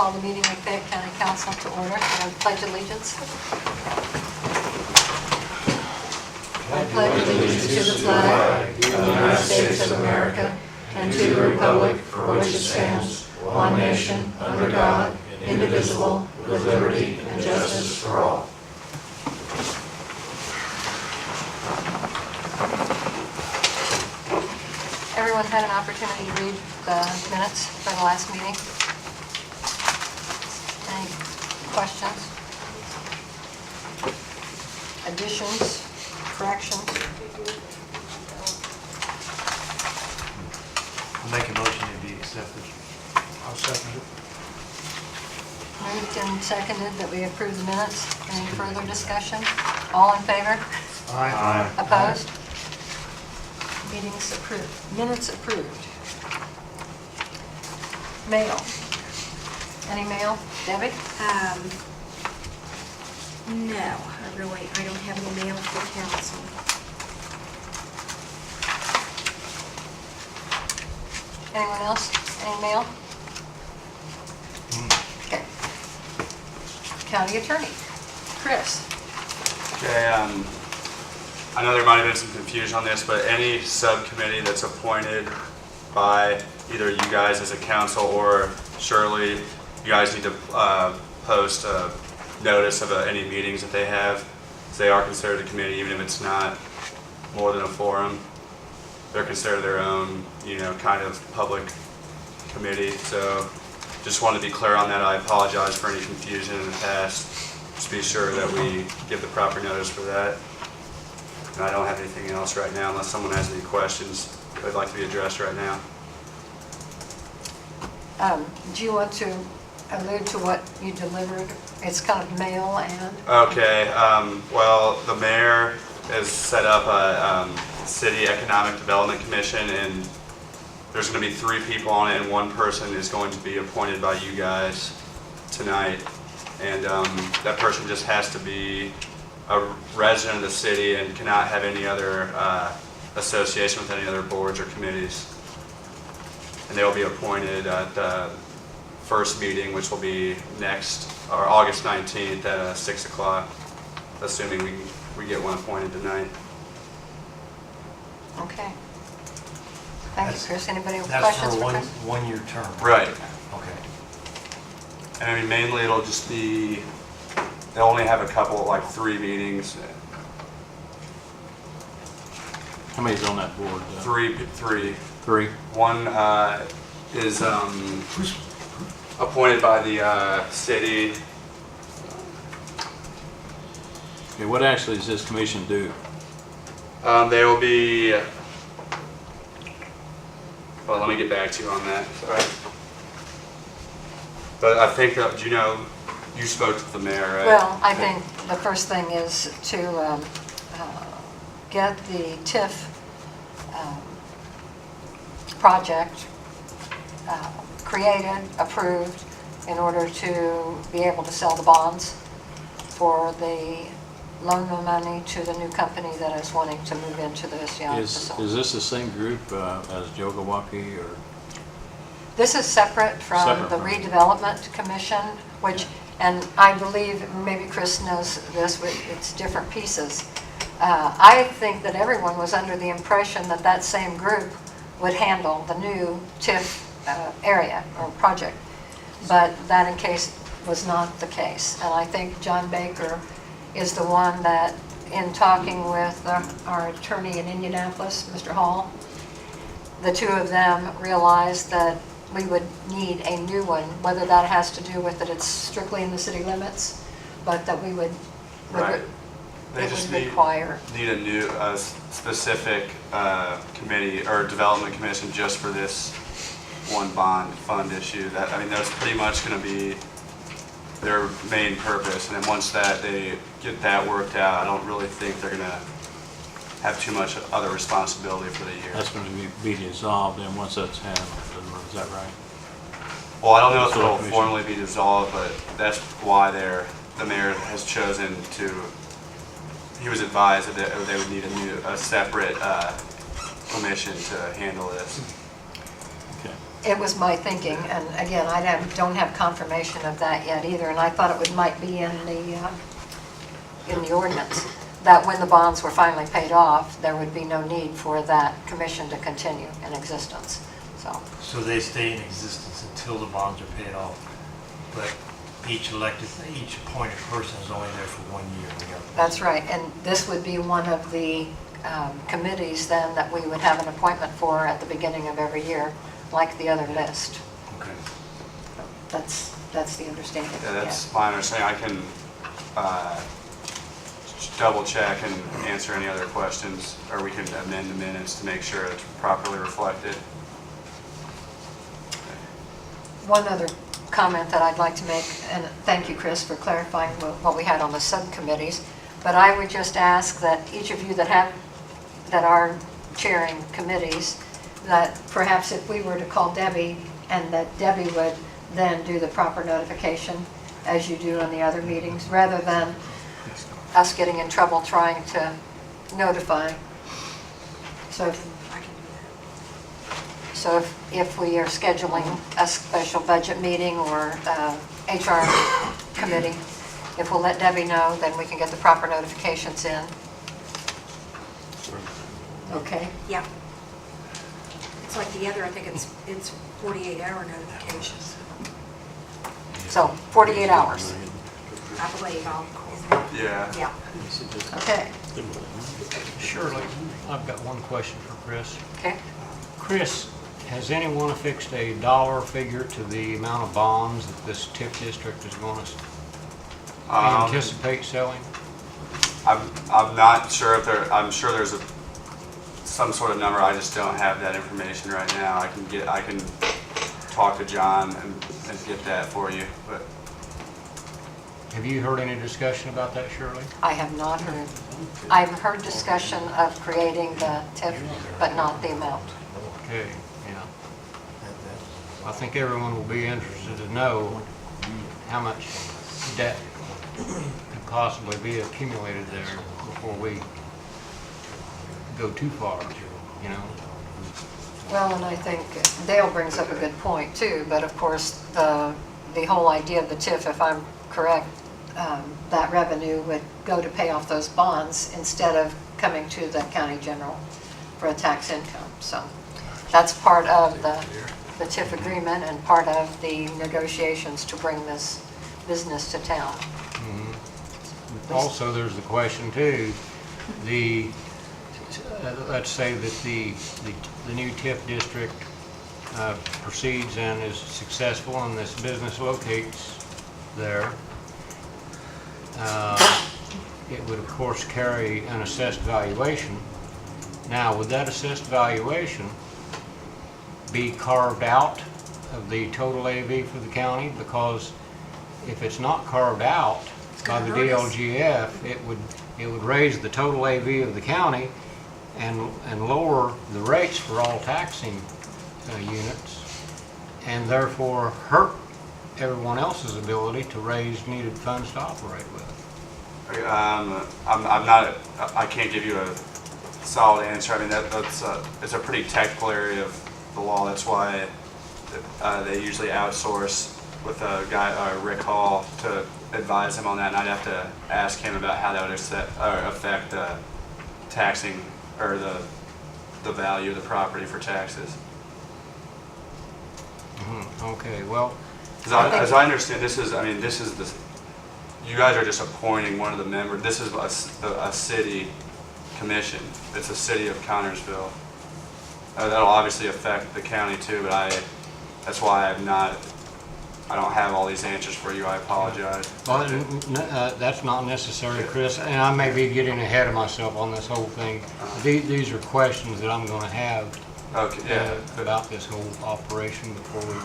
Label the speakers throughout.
Speaker 1: call the meeting of Fayette County Council to order and pledge allegiance. I pledge allegiance to the flag of the United States of America and to the republic for which it stands, one nation, under God, indivisible, with liberty and justice for all. Everyone had an opportunity to read the minutes for the last meeting. Any questions? Additions? Corrections?
Speaker 2: I'll make a motion to be accepted. I'll second it.
Speaker 1: Moved and seconded that we approve the minutes. Any further discussion? All in favor?
Speaker 2: Aye.
Speaker 1: Opposed? Meetings approved. Minutes approved. Mail. Any mail? Debbie?
Speaker 3: No, I don't have any mail for council.
Speaker 1: Anyone else? Any mail? Okay. County Attorney. Chris?
Speaker 4: Okay, I know there might have been some confusion on this, but any subcommittee that's appointed by either you guys as a council or Shirley, you guys need to post a notice of any meetings that they have. So they are considered a committee, even if it's not more than a forum. They're considered their own, kind of public committee. So just wanted to be clear on that. I apologize for any confusion in the past. Just be sure that we give the proper notice for that. And I don't have anything else right now unless someone has any questions that would like to be addressed right now.
Speaker 1: Do you want to allude to what you delivered? It's kind of mail and?
Speaker 4: Okay, well, the mayor has set up a city economic development commission, and there's going to be 3 people on it, and 1 person is going to be appointed by you guys tonight. And that person just has to be a resident of the city and cannot have any other association with any other boards or committees. And they will be appointed at the first meeting, which will be August 19th at 6 o'clock, assuming we get one appointed tonight.
Speaker 1: Okay. Thank you, Chris. Anybody have
Speaker 2: That's
Speaker 1: questions
Speaker 2: for
Speaker 1: for Chris?
Speaker 2: one-year term.
Speaker 4: Right.
Speaker 2: Okay.
Speaker 4: And I mean, mainly it'll just be, they'll only have a couple, like 3 meetings.
Speaker 5: How many's on that board?
Speaker 4: Three.
Speaker 5: 3.
Speaker 4: One is appointed by the city.
Speaker 5: Okay, what actually does this commission do?
Speaker 4: They will be, well, let me get back to you on that. Sorry. But I think, you spoke to the mayor, right?
Speaker 1: Well, I think the first thing is to get the TIF project created, approved, in order to be able to sell the bonds for the loan the money to the new company that is wanting to move into this young facility.
Speaker 5: Is this the same group as Jogawaki or?
Speaker 1: This is separate from the redevelopment commission, which, and I believe, maybe Chris knows this, it's different pieces. I think that everyone was under the impression that that same group would handle the new TIF area or project, but that in case was not the case. And I think John Baker is the one that, in talking with our attorney in Indianapolis, Mr. Hall, the 2 of them realized that we would need a new one, whether that has to do with that it's strictly in the city limits, but that we would,
Speaker 4: Right. They
Speaker 1: it
Speaker 4: just
Speaker 1: would require.
Speaker 4: need a new, specific committee or development commission just for this one bond fund issue. That's pretty much going to be their main purpose. And then once they get that worked out, I don't really think they're going to have too much other responsibility for the year.
Speaker 5: That's going to be dissolved, and once that's handled, is that right?
Speaker 4: Well, I don't know if
Speaker 5: Soil
Speaker 4: it'll
Speaker 5: Commission.
Speaker 4: formally be dissolved, but that's why the mayor has chosen to. He was advised that they would need a separate commission to handle this.
Speaker 5: Okay.
Speaker 1: it was my thinking, and again, don't have confirmation of that yet either, and I thought might be in the ordinance, that when the bonds were finally paid off, there would be no need for that commission to continue in existence, so.
Speaker 2: So they stay in existence until the bonds are paid off, but each appointed person is only there for 1 year.
Speaker 1: That's right, and this would be one of the committees then that we would have an appointment for at the beginning of every year, like the other list.
Speaker 2: Okay.
Speaker 1: That's the understanding.
Speaker 4: Yeah, that's my understanding. I can double check and answer any other questions, or we can amend the minutes to make sure it's properly reflected.
Speaker 1: One other comment that I'd like to make, and thank you, Chris, for clarifying what we had on the subcommittees, but I would just ask that each of you that are chairing committees, that perhaps if we were to call Debbie, and that Debbie would then do the proper notification as you do on the other meetings, rather than us getting in trouble trying to notify. So if we are scheduling a special budget meeting or HR committee, if we'll let Debbie know, then we can get the proper notifications in. Okay?
Speaker 3: Yeah. It's like the other, I think it's 48-hour notifications,
Speaker 1: So 48 hours.
Speaker 3: I believe.
Speaker 4: Yeah.
Speaker 3: Yeah.
Speaker 1: Okay.
Speaker 6: Shirley, I've got one question for Chris.
Speaker 1: Okay.
Speaker 6: Chris, has anyone affixed a dollar figure to the amount of bonds that this TIF district is going to anticipate selling?
Speaker 4: I'm not sure if I'm sure there's some sort of number. I just don't have that information right now. I can talk to John and get that for you. But
Speaker 6: Have you heard any discussion about that, Shirley?
Speaker 1: I have not heard. I've heard discussion of creating the TIF, but not the amount.
Speaker 6: Okay, yeah. I think everyone will be interested to know how much debt could possibly be accumulated there before we go too far, you know?
Speaker 1: Well, and I think Dale brings up a good point too, but of course, the whole idea of the TIF, if I'm correct, that revenue would go to pay off those bonds instead of coming to the county general for a tax income. So that's part of the TIF agreement and part of the negotiations to bring this business to town.
Speaker 6: Also, there's the question too, let's say that the new TIF district proceeds and is successful and this business locates there. It would of course carry an assessed valuation. Now, would that assessed valuation be carved out of the total AV for the county? Because if it's not carved out by the DLGF, it would raise the total AV of the county and lower the rates for all taxing units, and therefore hurt everyone else's ability to raise needed funds to operate with.
Speaker 4: I can't give you a solid answer. I mean, it's a pretty technical area of the law. That's why they usually outsource with a guy, Rick Hall, to advise him on that, and I'd have to ask him about how that would affect taxing or the value of the property for taxes.
Speaker 6: Okay, well,
Speaker 4: As I understand, you guys are just appointing one of the members. This is a city commission. It's a city of Connersville. That'll obviously affect the county too, but that's why I don't have all these answers for you. I apologize.
Speaker 6: well, that's not necessary, Chris, and I may be getting ahead of myself on this whole thing. These are questions that I'm going to have
Speaker 4: Okay, yeah.
Speaker 6: about this whole operation before we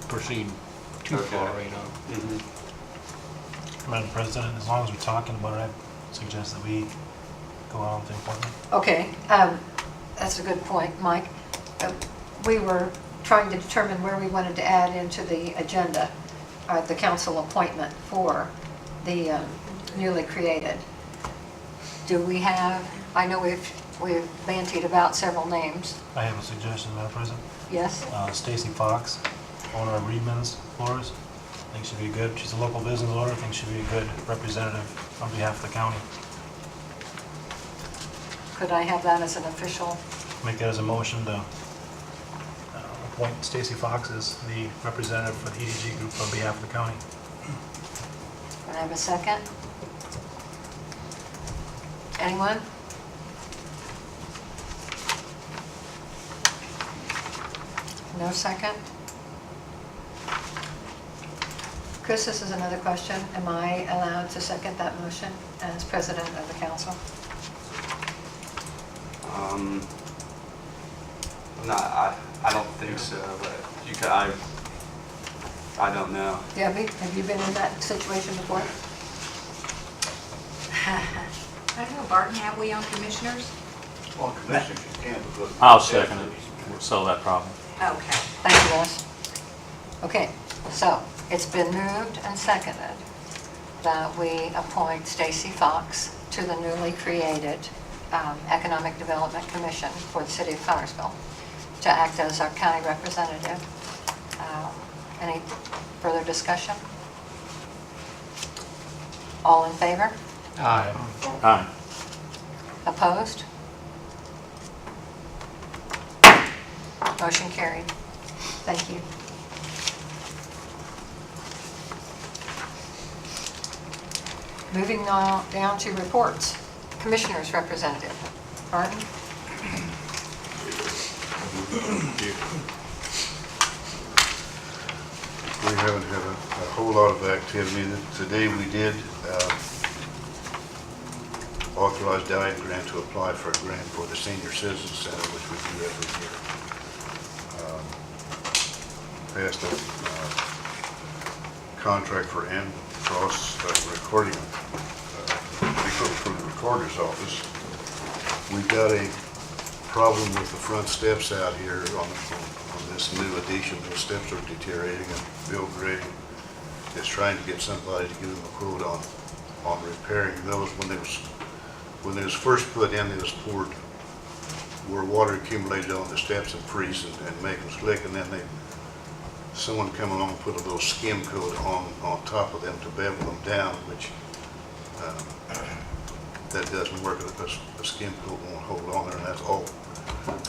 Speaker 6: proceed too
Speaker 4: Okay.
Speaker 6: far, you know.
Speaker 4: Mhm.
Speaker 7: Madam President, as long as we're talking about it, I suggest that we go on with the appointment.
Speaker 1: Okay, that's a good point, Mike. We were trying to determine where we wanted to add into the agenda the council appointment for the newly created. Do we have, I know we've we've bantied about several names.
Speaker 7: I have a suggestion, Madam President.
Speaker 1: Yes?
Speaker 7: Stacy Fox, owner of Reedman's Floors, I think she'd be good. She's a local business owner, I think she'd be a good representative on behalf of the county.
Speaker 1: Could I have that as an official?
Speaker 7: Make that as a motion to appoint Stacy Fox as the representative for the EDG group on behalf of the county.
Speaker 1: Can I have a second? Anyone? No second? Chris, this is another question. Am I allowed to second that motion as president of the council?
Speaker 4: No, I don't think so, but you could, I don't know.
Speaker 1: Debbie, have you been in that situation before?
Speaker 3: I don't know, Barton, have we on commissioners?
Speaker 8: Well, commissioners, you can, because.
Speaker 5: I'll second it. We'll solve that problem.
Speaker 3: Okay.
Speaker 1: Thank you, Les. Okay, so it's been moved and seconded that we appoint Stacy Fox to the newly created Economic Development Commission for the city of Connersville to act as our county representative. Any further discussion? All in favor?
Speaker 6: Aye.
Speaker 5: Aye.
Speaker 1: Opposed? Motion carried. Thank you. Moving now down to reports. Commissioners representative. Barton?
Speaker 8: We haven't had a whole lot of activity. Today we did authorize Diane Grant to apply for a grant for the Senior Citizen Center, which we do every year. Passed a contract for Ann Frost recording from the recorder's office. We've got a problem with the front steps out here on this new addition. The steps are deteriorating, and Bill Gray is trying to get somebody to give him a quote on repairing those. When they was first put in, they was poured where water accumulated on the steps and freeze and make them slick, and then someone come along and put a little skim coat on top of them to bevel them down, which that doesn't work because the skim coat won't hold on there, and that's all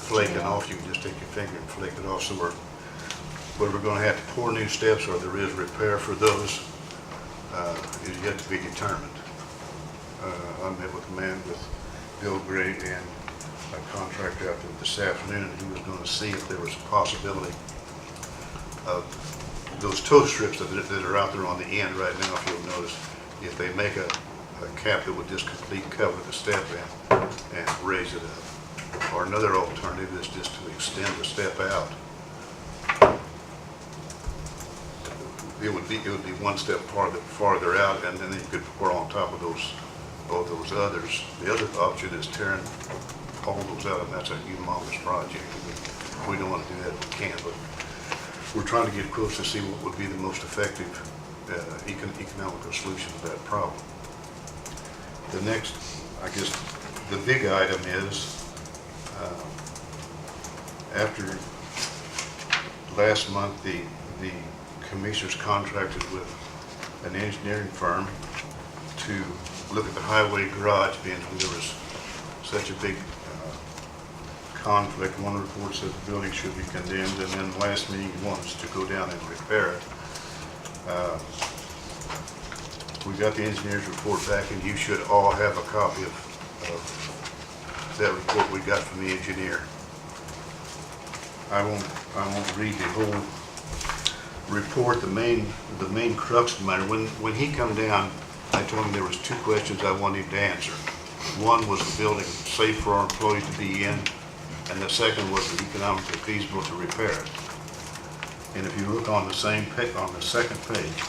Speaker 8: flaking off. You can just take your finger and flake it off. So whether we're going to have to pour new steps or there is repair for those is yet to be determined. I met with Bill Gray and a contractor out there this afternoon, and he was going to see if there was a possibility of those toe strips that are out there on the end right now. If you'll notice, if they make a cap that would just completely cover the step and raise it up. Or another alternative is just to extend the step out. It would be one step farther out, and then you could pour on top of both those others. The other option is tearing all those out, and that's a humongous project. We don't want to do that if we can, but we're trying to get close to see what would be the most effective economical solution to that problem. The next, I guess, the big item is after last month, the commissioners contracted with an engineering firm to look at the highway garage bins when there was such a big conflict. One report said the building should be condemned, and then last meeting he wanted us to go down and repair it. We got the engineer's report back, and you should all have a copy of that report we got from the engineer. I won't read the whole report. The main crux of the matter, when he come down, I told him there was two questions I wanted him to answer. One was the building safe for our employees to be in, and the second was the economically feasible to repair it. And if you look on the second page,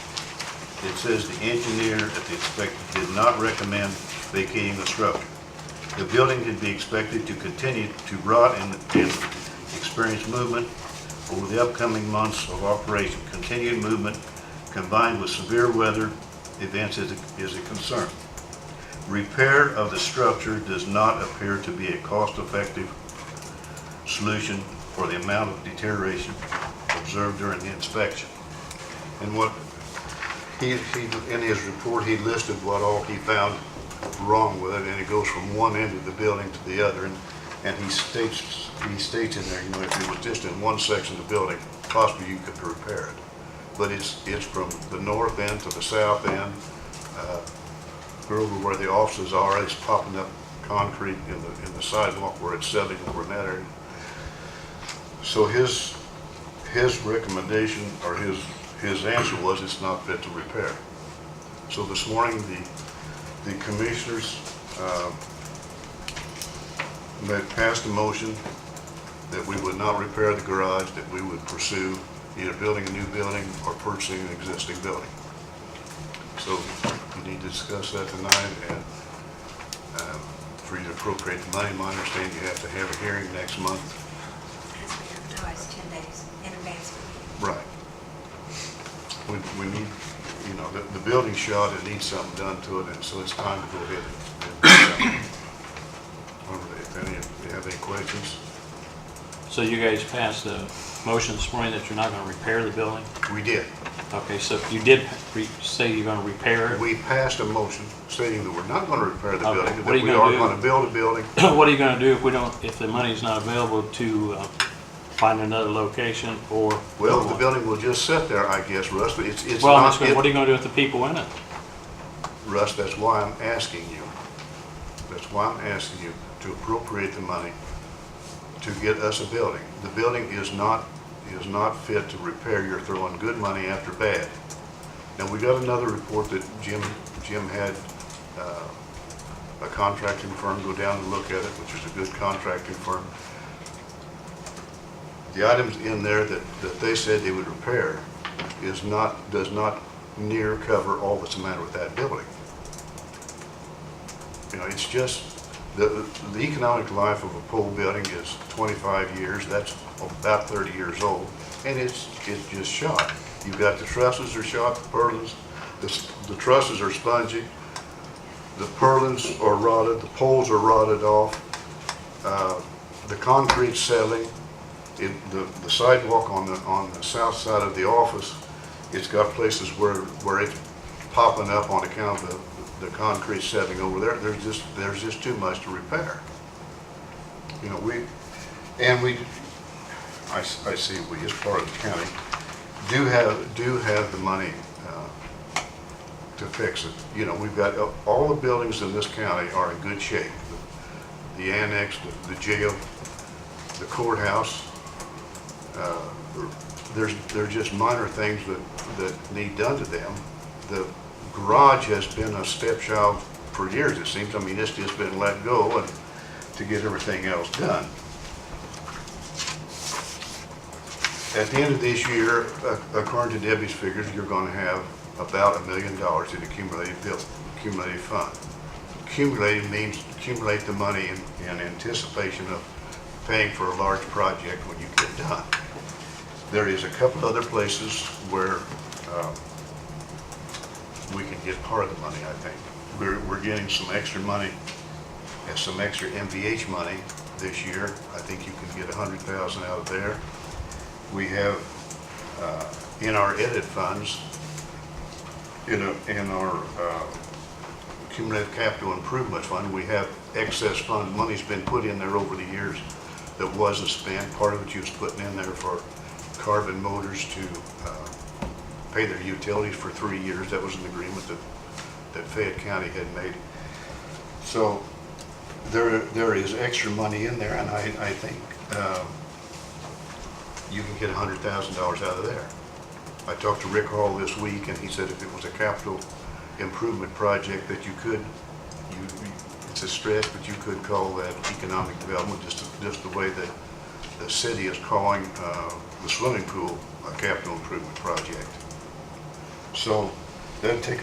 Speaker 8: it says the engineer at the inspector did not recommend vacating the structure. The building can be expected to continue to rot and experience movement over the upcoming months of operation. Continued movement combined with severe weather events is a concern. Repair of the structure does not appear to be a cost-effective solution for the amount of deterioration observed during the inspection. And what he in his report, he listed what all he found wrong with it, and it goes from one end of the building to the other, and he states in there, you know, if it was just in one section of the building, possibly you could repair it. But it's from the north end to the south end, over where the offices are, it's popping up concrete in the sidewalk where it's settling over in that area. So his recommendation, or his answer was it's not fit to repair. So this morning, the commissioners passed a motion that we would not repair the garage, that we would pursue either building a new building or purchasing an existing building. So you need to discuss that tonight, and for you to appropriate the money, my understanding, you have to have a hearing next month.
Speaker 3: Has to be advertised 10 days in advance.
Speaker 8: Right. We need, you know, the building shot, it needs something done to it, and so it's time to go ahead and do something. If any of you have any questions?
Speaker 5: So you guys passed a motion this morning that you're not gonna repair the building?
Speaker 8: We did.
Speaker 5: Okay, so you did say you're gonna repair it?
Speaker 8: We passed a motion stating that we're not going to repair the
Speaker 5: Okay.
Speaker 8: building,
Speaker 5: What
Speaker 8: that
Speaker 5: are you
Speaker 8: we
Speaker 5: gonna
Speaker 8: are
Speaker 5: do?
Speaker 8: going to build a building.
Speaker 5: What are you gonna do if the money's not available to find another location, or?
Speaker 8: Well, the building will just sit there, I guess, Russ, but it's
Speaker 5: Well,
Speaker 8: not,
Speaker 5: what are you gonna do with the people in it?
Speaker 8: Russ, that's why I'm asking you. That's why I'm asking you to appropriate the money to get us a building. The building is not fit to repair. You're throwing good money after bad. Now, we got another report that Jim had a contracting firm go down and look at it, which is a good contracting firm. The items in there that they said they would repair does not near cover all that's the matter with that building. You know, it's just, the economic life of a pole building is 25 years, that's about 30 years old, and it's just shot. You've got the trusses are shot, the purlins, the trusses are spongy, the purlins are rotted, the poles are rotted off, the concrete's settling, the sidewalk on the south side of the office, it's got places where it's popping up on account of the concrete settling over there. There's just too much to repair. You know, I see we, as part of the county, do have the money to fix it. You know, we've got, all the buildings in this county are in good shape. The annex, the jail, the courthouse, there's just minor things that need done to them. The garage has been a stepchild for years, it seems. I mean, it's just been let go and to get everything else done. At the end of this year, according to Debbie's figures, you're going to have about $1 million in accumulated fund. Accumulated means accumulate the money in anticipation of paying for a large project when you get done. There is a couple other places where we can get part of the money, I think. We're getting some extra money, and some extra MVH money this year. I think you can get $100,000 out of there. We have in our edit funds, in our accumulated capital improvement fund, we have excess fund. Money's been put in there over the years that wasn't spent. Part of it you was putting in there for Carbon Motors to pay their utilities for 3 years. That was an agreement that Fayette County had made. So there is extra money in there, and I think you can get $100,000 out of there. I talked to Rick Hall this week, and he said if it was a capital improvement project that you could, it's a stretch, but you could call that economic development, just the way that the city is calling the swimming pool a capital improvement project. So that'd get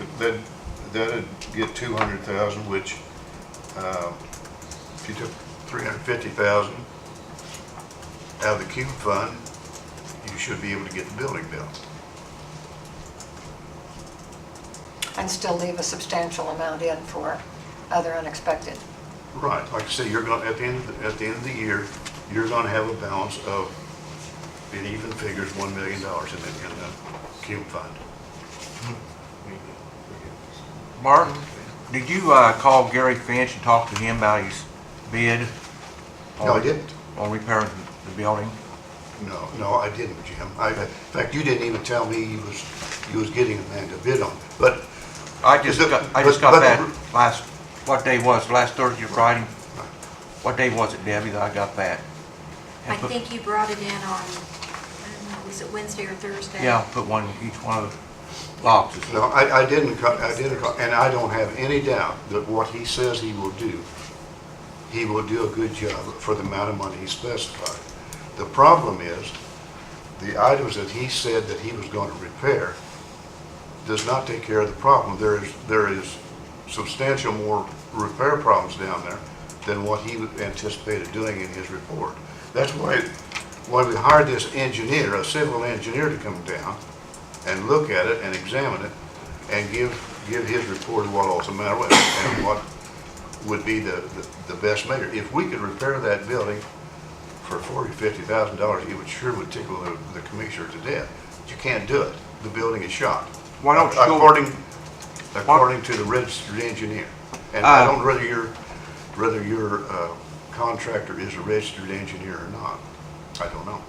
Speaker 8: $200,000, which if you took $350,000 out of the cube fund, you should be able to get the building built.
Speaker 1: And still leave a substantial amount in for other unexpected.
Speaker 8: Right, like I say, you're going, at the end of the year, you're gonna have a balance of, in even figures, $1 million in the Cume fund.
Speaker 9: Martin, did you call Gary Finch and talk to him about his bid?
Speaker 8: No, I didn't.
Speaker 9: On repairing the building?
Speaker 8: No, I didn't, Jim. In fact, you didn't even tell me you was getting a man to bid on it. But
Speaker 9: I just got that last, what day was it, last Thursday or Friday? What day was it, Debbie, that I got that?
Speaker 3: I think you brought it in on, I don't know, was it Wednesday or Thursday?
Speaker 9: Yeah, put one in each one of the boxes.
Speaker 8: no, I didn't call, and I don't have any doubt that what he says he will do a good job for the amount of money he specified. The problem is, the items that he said that he was going to repair does not take care of the problem. There is substantial more repair problems down there than what he anticipated doing in his report. That's why we hired this engineer, a civil engineer, to come down and look at it and examine it and give his report of what all's the matter with it and what would be the best measure. If we could repair that building for $40,000 to $50,000, it would tickle the commissioner to death. But you can't do it. The building is shot.
Speaker 9: Why don't you go?
Speaker 8: According to the registered engineer. And I don't know whether your contractor is a registered engineer or not. I don't know.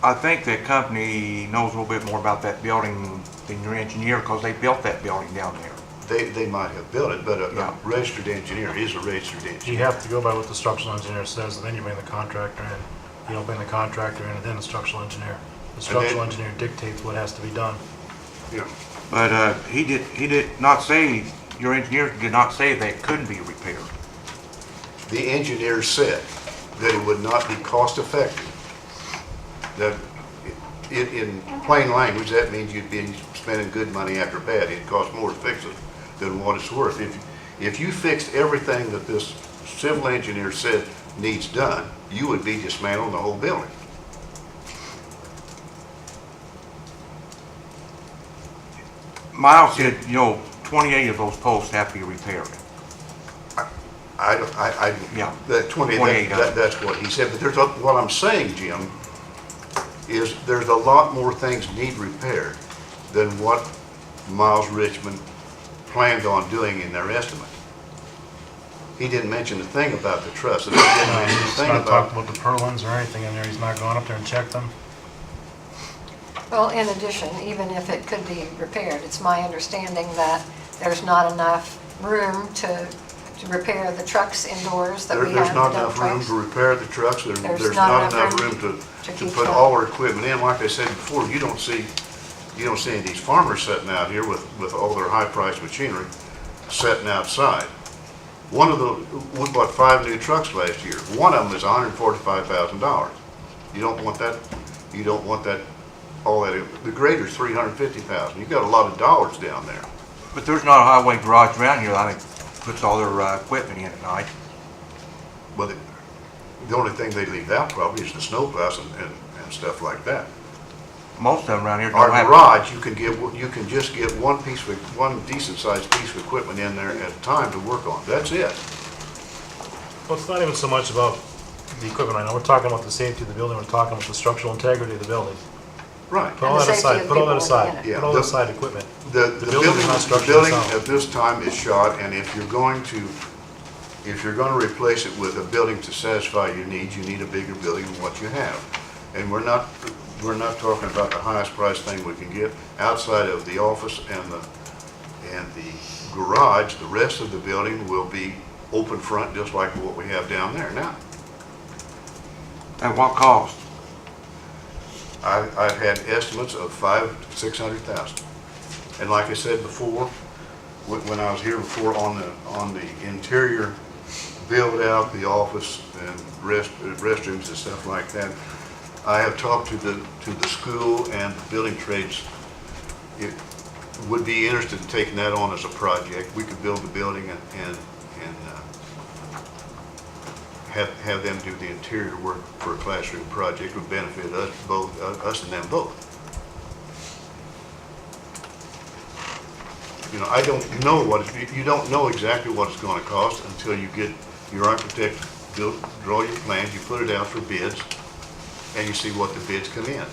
Speaker 9: I think that company knows a little bit more about that building than your engineer, because they built that building down there.
Speaker 8: They might have built it, but
Speaker 9: Yeah.
Speaker 8: a registered engineer is a registered
Speaker 7: You
Speaker 8: engineer.
Speaker 7: have to go by what the structural engineer says, and then you bring the contractor in. You don't bring the contractor in and then the structural engineer. The structural engineer dictates what has to be done.
Speaker 8: You know,
Speaker 9: But he did not say, your engineer did not say that it couldn't be repaired.
Speaker 8: the engineer said that it would not be cost effective. That in plain language, that means you'd be spending good money after bad. It'd cost more to fix it than what it's worth. If you fixed everything that this civil engineer said needs done, you would be dismantling the whole building.
Speaker 9: Miles said, 28 of those posts have to be repaired.
Speaker 8: Yeah.
Speaker 9: Yeah.
Speaker 8: That
Speaker 9: 28 of them.
Speaker 8: that's what he said, but what I'm saying, Jim, is there's a lot more things need repaired than what Miles Richmond planned on doing in their estimate. He didn't mention a thing about the truss, and he didn't mention a
Speaker 7: He's
Speaker 8: thing
Speaker 7: not
Speaker 8: about,
Speaker 7: talking about the purlins or anything in there. He's not gone up there and checked them.
Speaker 1: Well, in addition, even if it could be repaired, it's my understanding that there's not enough room to repair the trucks indoors that we have.
Speaker 8: there's not
Speaker 1: dump
Speaker 8: enough room
Speaker 1: trucks.
Speaker 8: to repair the trucks, there's
Speaker 1: There's
Speaker 8: not
Speaker 1: not
Speaker 8: enough
Speaker 1: enough
Speaker 8: room
Speaker 1: room
Speaker 8: to
Speaker 1: keep
Speaker 8: put
Speaker 1: truck.
Speaker 8: all our equipment in. Like I said before, you don't see any of these farmers sitting out here with all their high-priced machinery sitting outside. We bought 5 new trucks last year. One of them is $145,000. You don't want that, all that, the grader's $350,000. You've got a lot of dollars down there.
Speaker 9: But there's not a highway garage around here, I think, puts all their equipment in at night.
Speaker 8: Well, the only thing they leave out probably is the snowplows and stuff like that.
Speaker 9: Most of them around here
Speaker 8: Our
Speaker 9: don't have.
Speaker 8: garage, you can just get one decent-sized piece of equipment in there at a time to work on. That's it.
Speaker 7: Well, it's not even so much about the equipment. I know we're talking about the safety of the building. We're talking about the structural integrity of the building.
Speaker 8: Right.
Speaker 7: Put all
Speaker 1: And the
Speaker 7: that
Speaker 1: safety
Speaker 7: aside.
Speaker 1: of
Speaker 7: Put all that
Speaker 1: people
Speaker 7: aside.
Speaker 1: in it.
Speaker 8: Yeah,
Speaker 7: Put all
Speaker 8: the-
Speaker 7: that aside equipment.
Speaker 8: The
Speaker 7: The building
Speaker 8: building,
Speaker 7: is not
Speaker 8: the
Speaker 7: structurally
Speaker 8: building
Speaker 7: sound.
Speaker 8: at this time is shot, and if you're going to replace it with a building to satisfy your needs, you need a bigger building than what you have. And we're not talking about the highest price thing we can get outside of the office and the garage. The rest of the building will be open front, just like what we have down there now.
Speaker 9: At what cost?
Speaker 8: I've had estimates of $500,000 to $600,000. And like I said before, when I was here before, on the interior build out, the office and restrooms and stuff like that, I have talked to the school and the building trades. It would be interested in taking that on as a project. We could build the building and have them do the interior work for a classroom project. Would benefit us and them both. You know, I don't know you don't know exactly what it's gonna cost until you get your architect, draw your plans, you put it out for bids, and you see what the bids come in.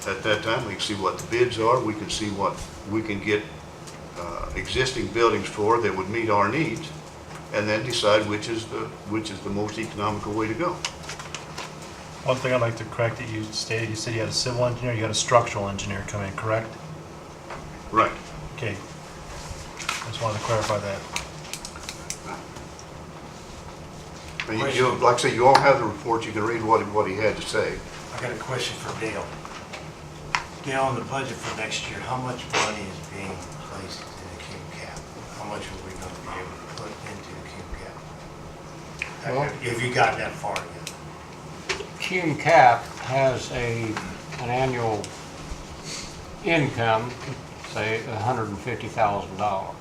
Speaker 8: At that time, we can see what the bids are, we can see what we can get existing buildings for that would meet our needs, and then decide which is the most economical way to go.
Speaker 7: One thing I'd like to correct that you stated, you said you had a civil engineer, you had a structural engineer come in, correct?
Speaker 8: Right.
Speaker 7: Okay. I just wanted to clarify that.
Speaker 8: And like I say, you all have the report, you can read what he had to say.
Speaker 2: I got a question for Dale. Dale, on the budget for next year, how much money is being placed in the cume cap? How much are we going to be able to put into the cume cap?
Speaker 6: Well-
Speaker 2: Have you gotten that far yet?
Speaker 6: Cume Cap has an annual income, say $150,000.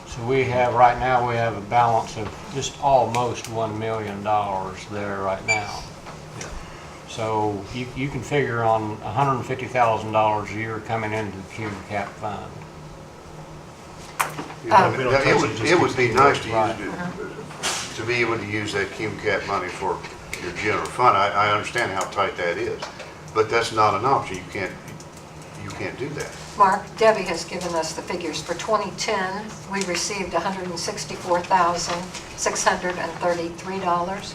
Speaker 6: So right now we have a balance of just almost $1 million there right now.
Speaker 2: Yeah.
Speaker 6: So you can figure on $150,000 a year coming into the Cume Cap fund.
Speaker 7: We don't touch
Speaker 8: It would be nice to
Speaker 6: Right.
Speaker 8: to be able to use that cume cap money for your general fund. I understand how tight that is, but that's not an option. You can't do that.
Speaker 1: Mark, Debbie has given us the figures. For 2010, we received $164,633.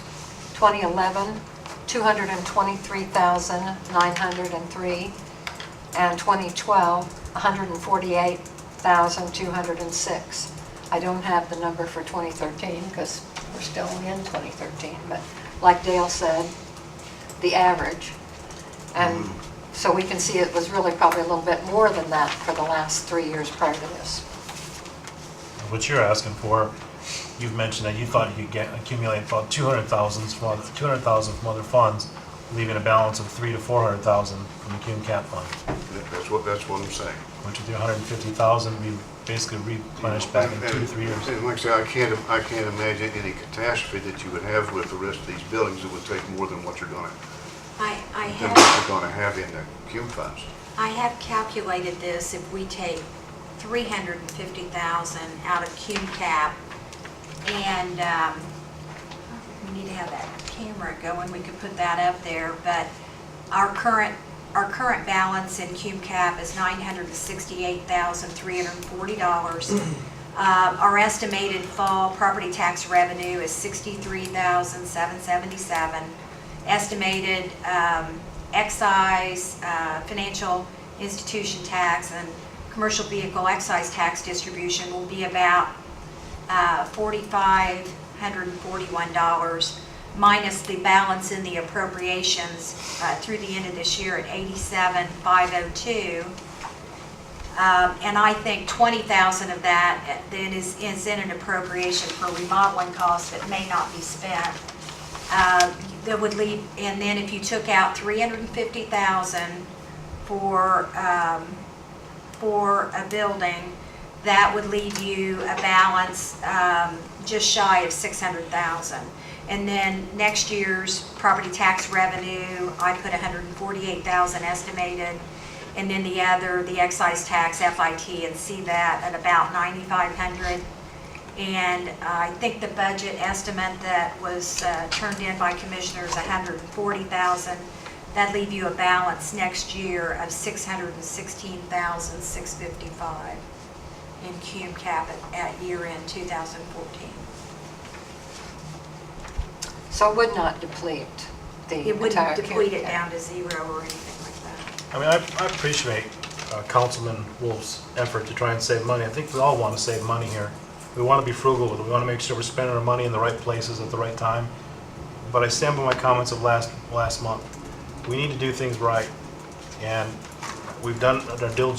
Speaker 1: 2011, $223,903. And 2012, $148,206. I don't have the number for 2013 because we're still in 2013, but like Dale said, the average. And so we can see it was really probably a little bit more than that for the last 3 years prior to this.
Speaker 7: What you're asking for, you've mentioned that you thought you could accumulate about 200,000 from other funds, leaving a balance of 300,000 to 400,000 from the cume cap fund.
Speaker 8: That's what I'm saying.
Speaker 7: Which with your 150,000, we basically replenished back in 2 to 3 years.
Speaker 8: And like I say, I can't imagine any catastrophe that you would have with the rest of these buildings that would take more than what you're going to have in the cume funds.
Speaker 3: I have calculated this, if we take 350,000 out of cume cap, and we need to have that camera going, we could put that up there, but our current balance in cume cap is $968,340. Our estimated fall property tax revenue is $63,777. Estimated excise, financial institution tax, and commercial vehicle excise tax distribution will be about $4,541, minus the balance in the appropriations through the end of this year at $87,502. And I think 20,000 of that then is in an appropriation for remodeling costs that may not be spent. That would leave, and then if you took out 350,000 for a building, that would leave you a balance just shy of 600,000. And then next year's property tax revenue, I put 148,000 estimated, and then the excise tax, FIT, and see that at about 9,500. And I think the budget estimate that was turned in by commissioners, 140,000. That'd leave you a balance next year of 616,655 in cume cap at year end 2014.
Speaker 1: So it would not deplete the
Speaker 3: It
Speaker 1: entire
Speaker 3: wouldn't
Speaker 1: cume
Speaker 3: deplete it
Speaker 1: cap.
Speaker 3: down to zero or anything like that.
Speaker 7: I mean, I appreciate Councilman Wolf's effort to try and save money. I think we all want to save money here. We want to be frugal with it. We want to make sure we're spending our money in the right places at the right time. But I stand by my comments of last month. We need to do things right. And we've done our due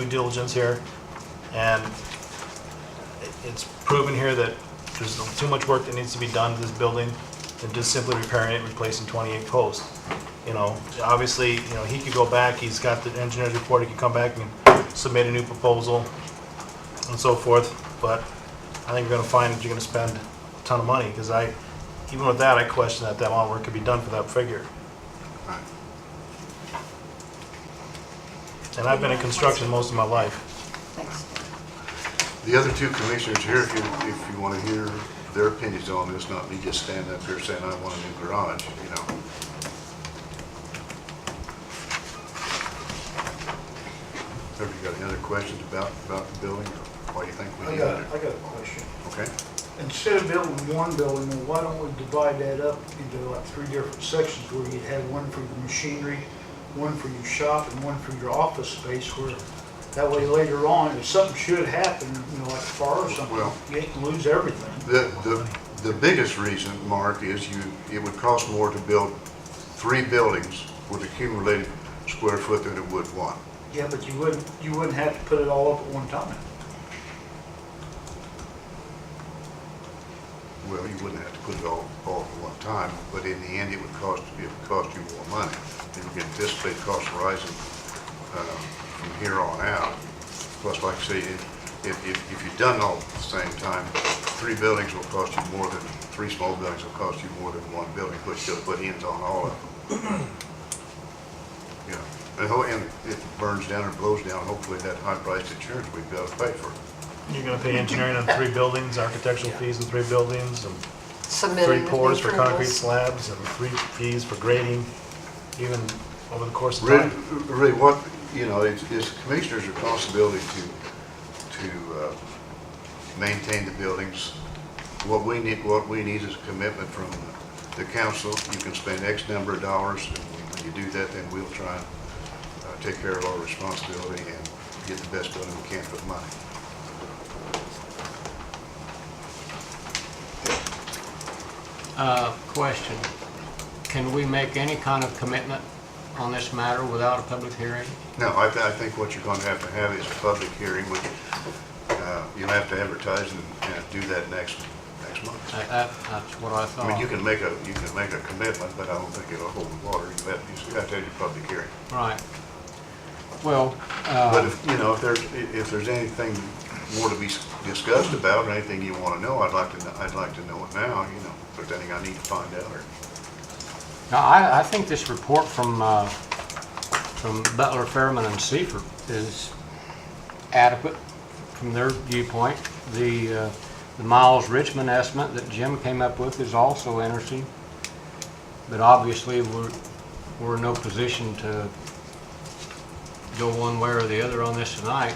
Speaker 7: diligence here. And it's proven here that there's too much work that needs to be done to this building than just simply repairing it and replacing 28 posts. You know, obviously, you know, he could go back, he's got the engineer's report, he could come back and submit a new proposal and so forth, but I think you're gonna find that you're gonna spend a ton of money, because even with that, I question that amount of work could be done for that figure.
Speaker 8: Right.
Speaker 7: And I've been in construction most of my life.
Speaker 1: Thanks.
Speaker 8: The other two commissioners here, if you want to hear their opinions on this, not me just standing up here saying I want a new garage, you know. Have you got any other questions about the building, or why you think we
Speaker 10: I
Speaker 8: need
Speaker 10: got
Speaker 8: it?
Speaker 10: a question.
Speaker 8: Okay?
Speaker 10: Instead of building one building, well, why don't we divide that up into like 3 different sections where you'd have one for your machinery, one for your shop, and one for your office space, where that way later on, if something should happen, you know, like a fire or something,
Speaker 8: Well-
Speaker 10: you ain't gonna lose everything.
Speaker 8: The biggest reason, Mark, is it would cost more to build 3 buildings with accumulated square foot than it would one.
Speaker 10: Yeah, but you wouldn't have to put it all up at one time.
Speaker 8: Well, you wouldn't have to put it all at one time, but in the end, it would cost you more money. And you can anticipate costs rising from here on out. Plus, like I say, if you've done it all at the same time, 3 buildings will cost you more than, 3 small buildings will cost you more than 1 building, but you gotta put ends on all of them. You know, and it burns down or blows down, hopefully that high-priced insurance we've got to pay for it.
Speaker 7: You're gonna pay engineering on 3 buildings, architectural fees on 3 buildings, and 3
Speaker 1: Submitting the
Speaker 7: pours for concrete
Speaker 1: approvals.
Speaker 7: slabs, and 3 fees for grading, even over the course of
Speaker 8: Really,
Speaker 7: time.
Speaker 8: really what, you know, it's the commissioner's responsibility to maintain the buildings. What we need is a commitment from the council. You can spend X number of dollars, and when you do that, then we'll try and take care of our responsibility and get the best building we can for the money.
Speaker 6: Question, can we make any kind of commitment on this matter without a public hearing?
Speaker 8: No, I think what you're going to have is a public hearing, which you'll have to advertise and do that next month.
Speaker 6: That's what I
Speaker 8: I
Speaker 6: thought.
Speaker 8: mean, you can make a commitment, but I don't think it'll hold water. You have to have your public hearing.
Speaker 6: Right. Well,
Speaker 8: But if there's anything more to be discussed about, or anything you want to know, I'd like to know it now, you know, if there's anything I need to find out, or.
Speaker 6: now, I think this report from Butler, Fairman, and Seifert is adequate from their viewpoint. The Miles Richmond estimate that Jim came up with is also interesting, but obviously we're in no position to go one way or the other on this tonight.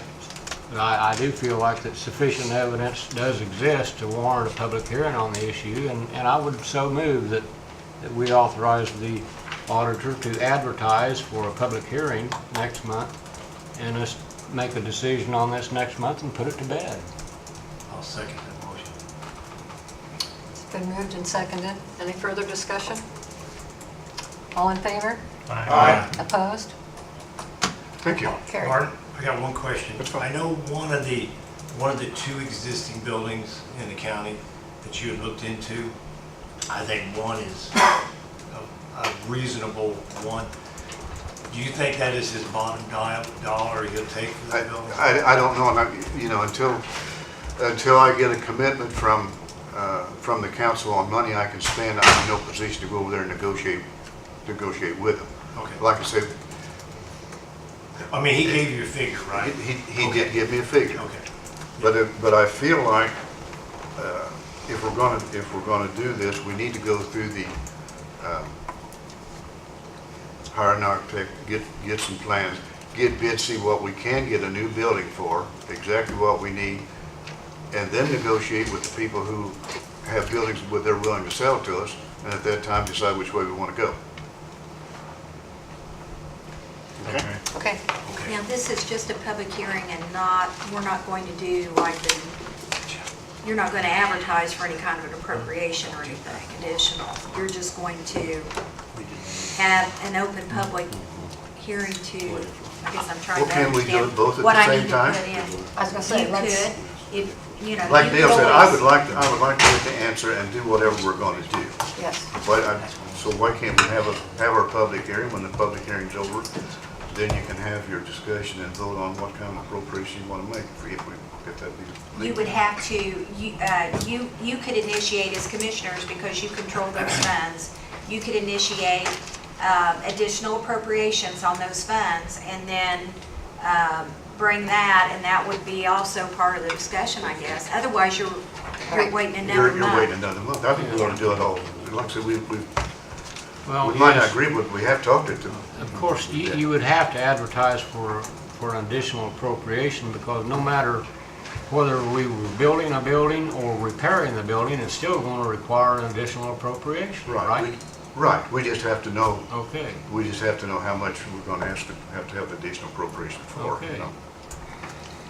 Speaker 6: But I do feel like that sufficient evidence does exist to warrant a public hearing on the issue, and I would so move that we authorize the auditor to advertise for a public hearing next month, and us make a decision on this next month and put it to bed.
Speaker 2: I'll second that motion.
Speaker 1: It's been moved and seconded. Any further discussion? All in favor?
Speaker 2: Aye.
Speaker 1: Opposed?
Speaker 8: Thank you.
Speaker 1: Carried.
Speaker 2: Martin, I got one question.
Speaker 8: That's fine.
Speaker 2: I know one of the 2 existing buildings in the county that you had looked into, I think one is a reasonable one. Do you think that is his bottom dollar he'll take for that building?
Speaker 8: I don't know, and you know, until I get a commitment from the council on money I can spend, I'm in no position to go over there and negotiate with them.
Speaker 2: Okay.
Speaker 8: Like I said,
Speaker 2: I mean, he gave you a figure, right?
Speaker 8: he did give me a figure.
Speaker 2: Okay.
Speaker 8: But I feel like if we're gonna do this, we need to go through the hire an architect, get some plans, get bids, see what we can get a new building for, exactly what we need, and then negotiate with the people who have buildings where they're willing to sell to us, and at that time decide which way we want to go. Okay?
Speaker 1: Okay.
Speaker 3: Now, this is just a public hearing and we're not going to do you're not going to advertise for any kind of an appropriation or anything additional. You're just going to have an open public hearing to, I guess I'm trying
Speaker 8: Well,
Speaker 3: to
Speaker 8: can we do
Speaker 3: understand
Speaker 8: it both at
Speaker 3: what
Speaker 8: the
Speaker 3: I
Speaker 8: same
Speaker 3: need to
Speaker 8: time?
Speaker 3: put in.
Speaker 1: I was gonna say,
Speaker 3: You
Speaker 1: let's,
Speaker 3: could, if, you know.
Speaker 8: Like
Speaker 3: you
Speaker 8: Dale
Speaker 3: could
Speaker 8: said, I
Speaker 3: always-
Speaker 8: would like to get the answer and do whatever we're going to do.
Speaker 1: yes.
Speaker 8: So why can't we have our public hearing? When the public hearing's over, then you can have your discussion and vote on what kind of appropriation you want to make, if we get that deal.
Speaker 3: You would have to, you could initiate as commissioners, because you control those funds, you could initiate additional appropriations on those funds, and then bring that, and that would be also part of the discussion, I guess. Otherwise, you're waiting another
Speaker 8: You're
Speaker 3: month.
Speaker 8: waiting another month. I think we ought to do it all. Like I said, we
Speaker 6: Well,
Speaker 8: might not
Speaker 6: yes,
Speaker 8: agree, but we have talked it to them.
Speaker 6: of course, you would have to advertise for an additional appropriation, because no matter whether we were building a building or repairing the building, it's still going to require an additional appropriation, right?
Speaker 8: Right, we just have to know,
Speaker 6: Okay.
Speaker 8: we just have to know how much we're gonna have to have additional appropriation for,
Speaker 6: Okay.
Speaker 8: you know.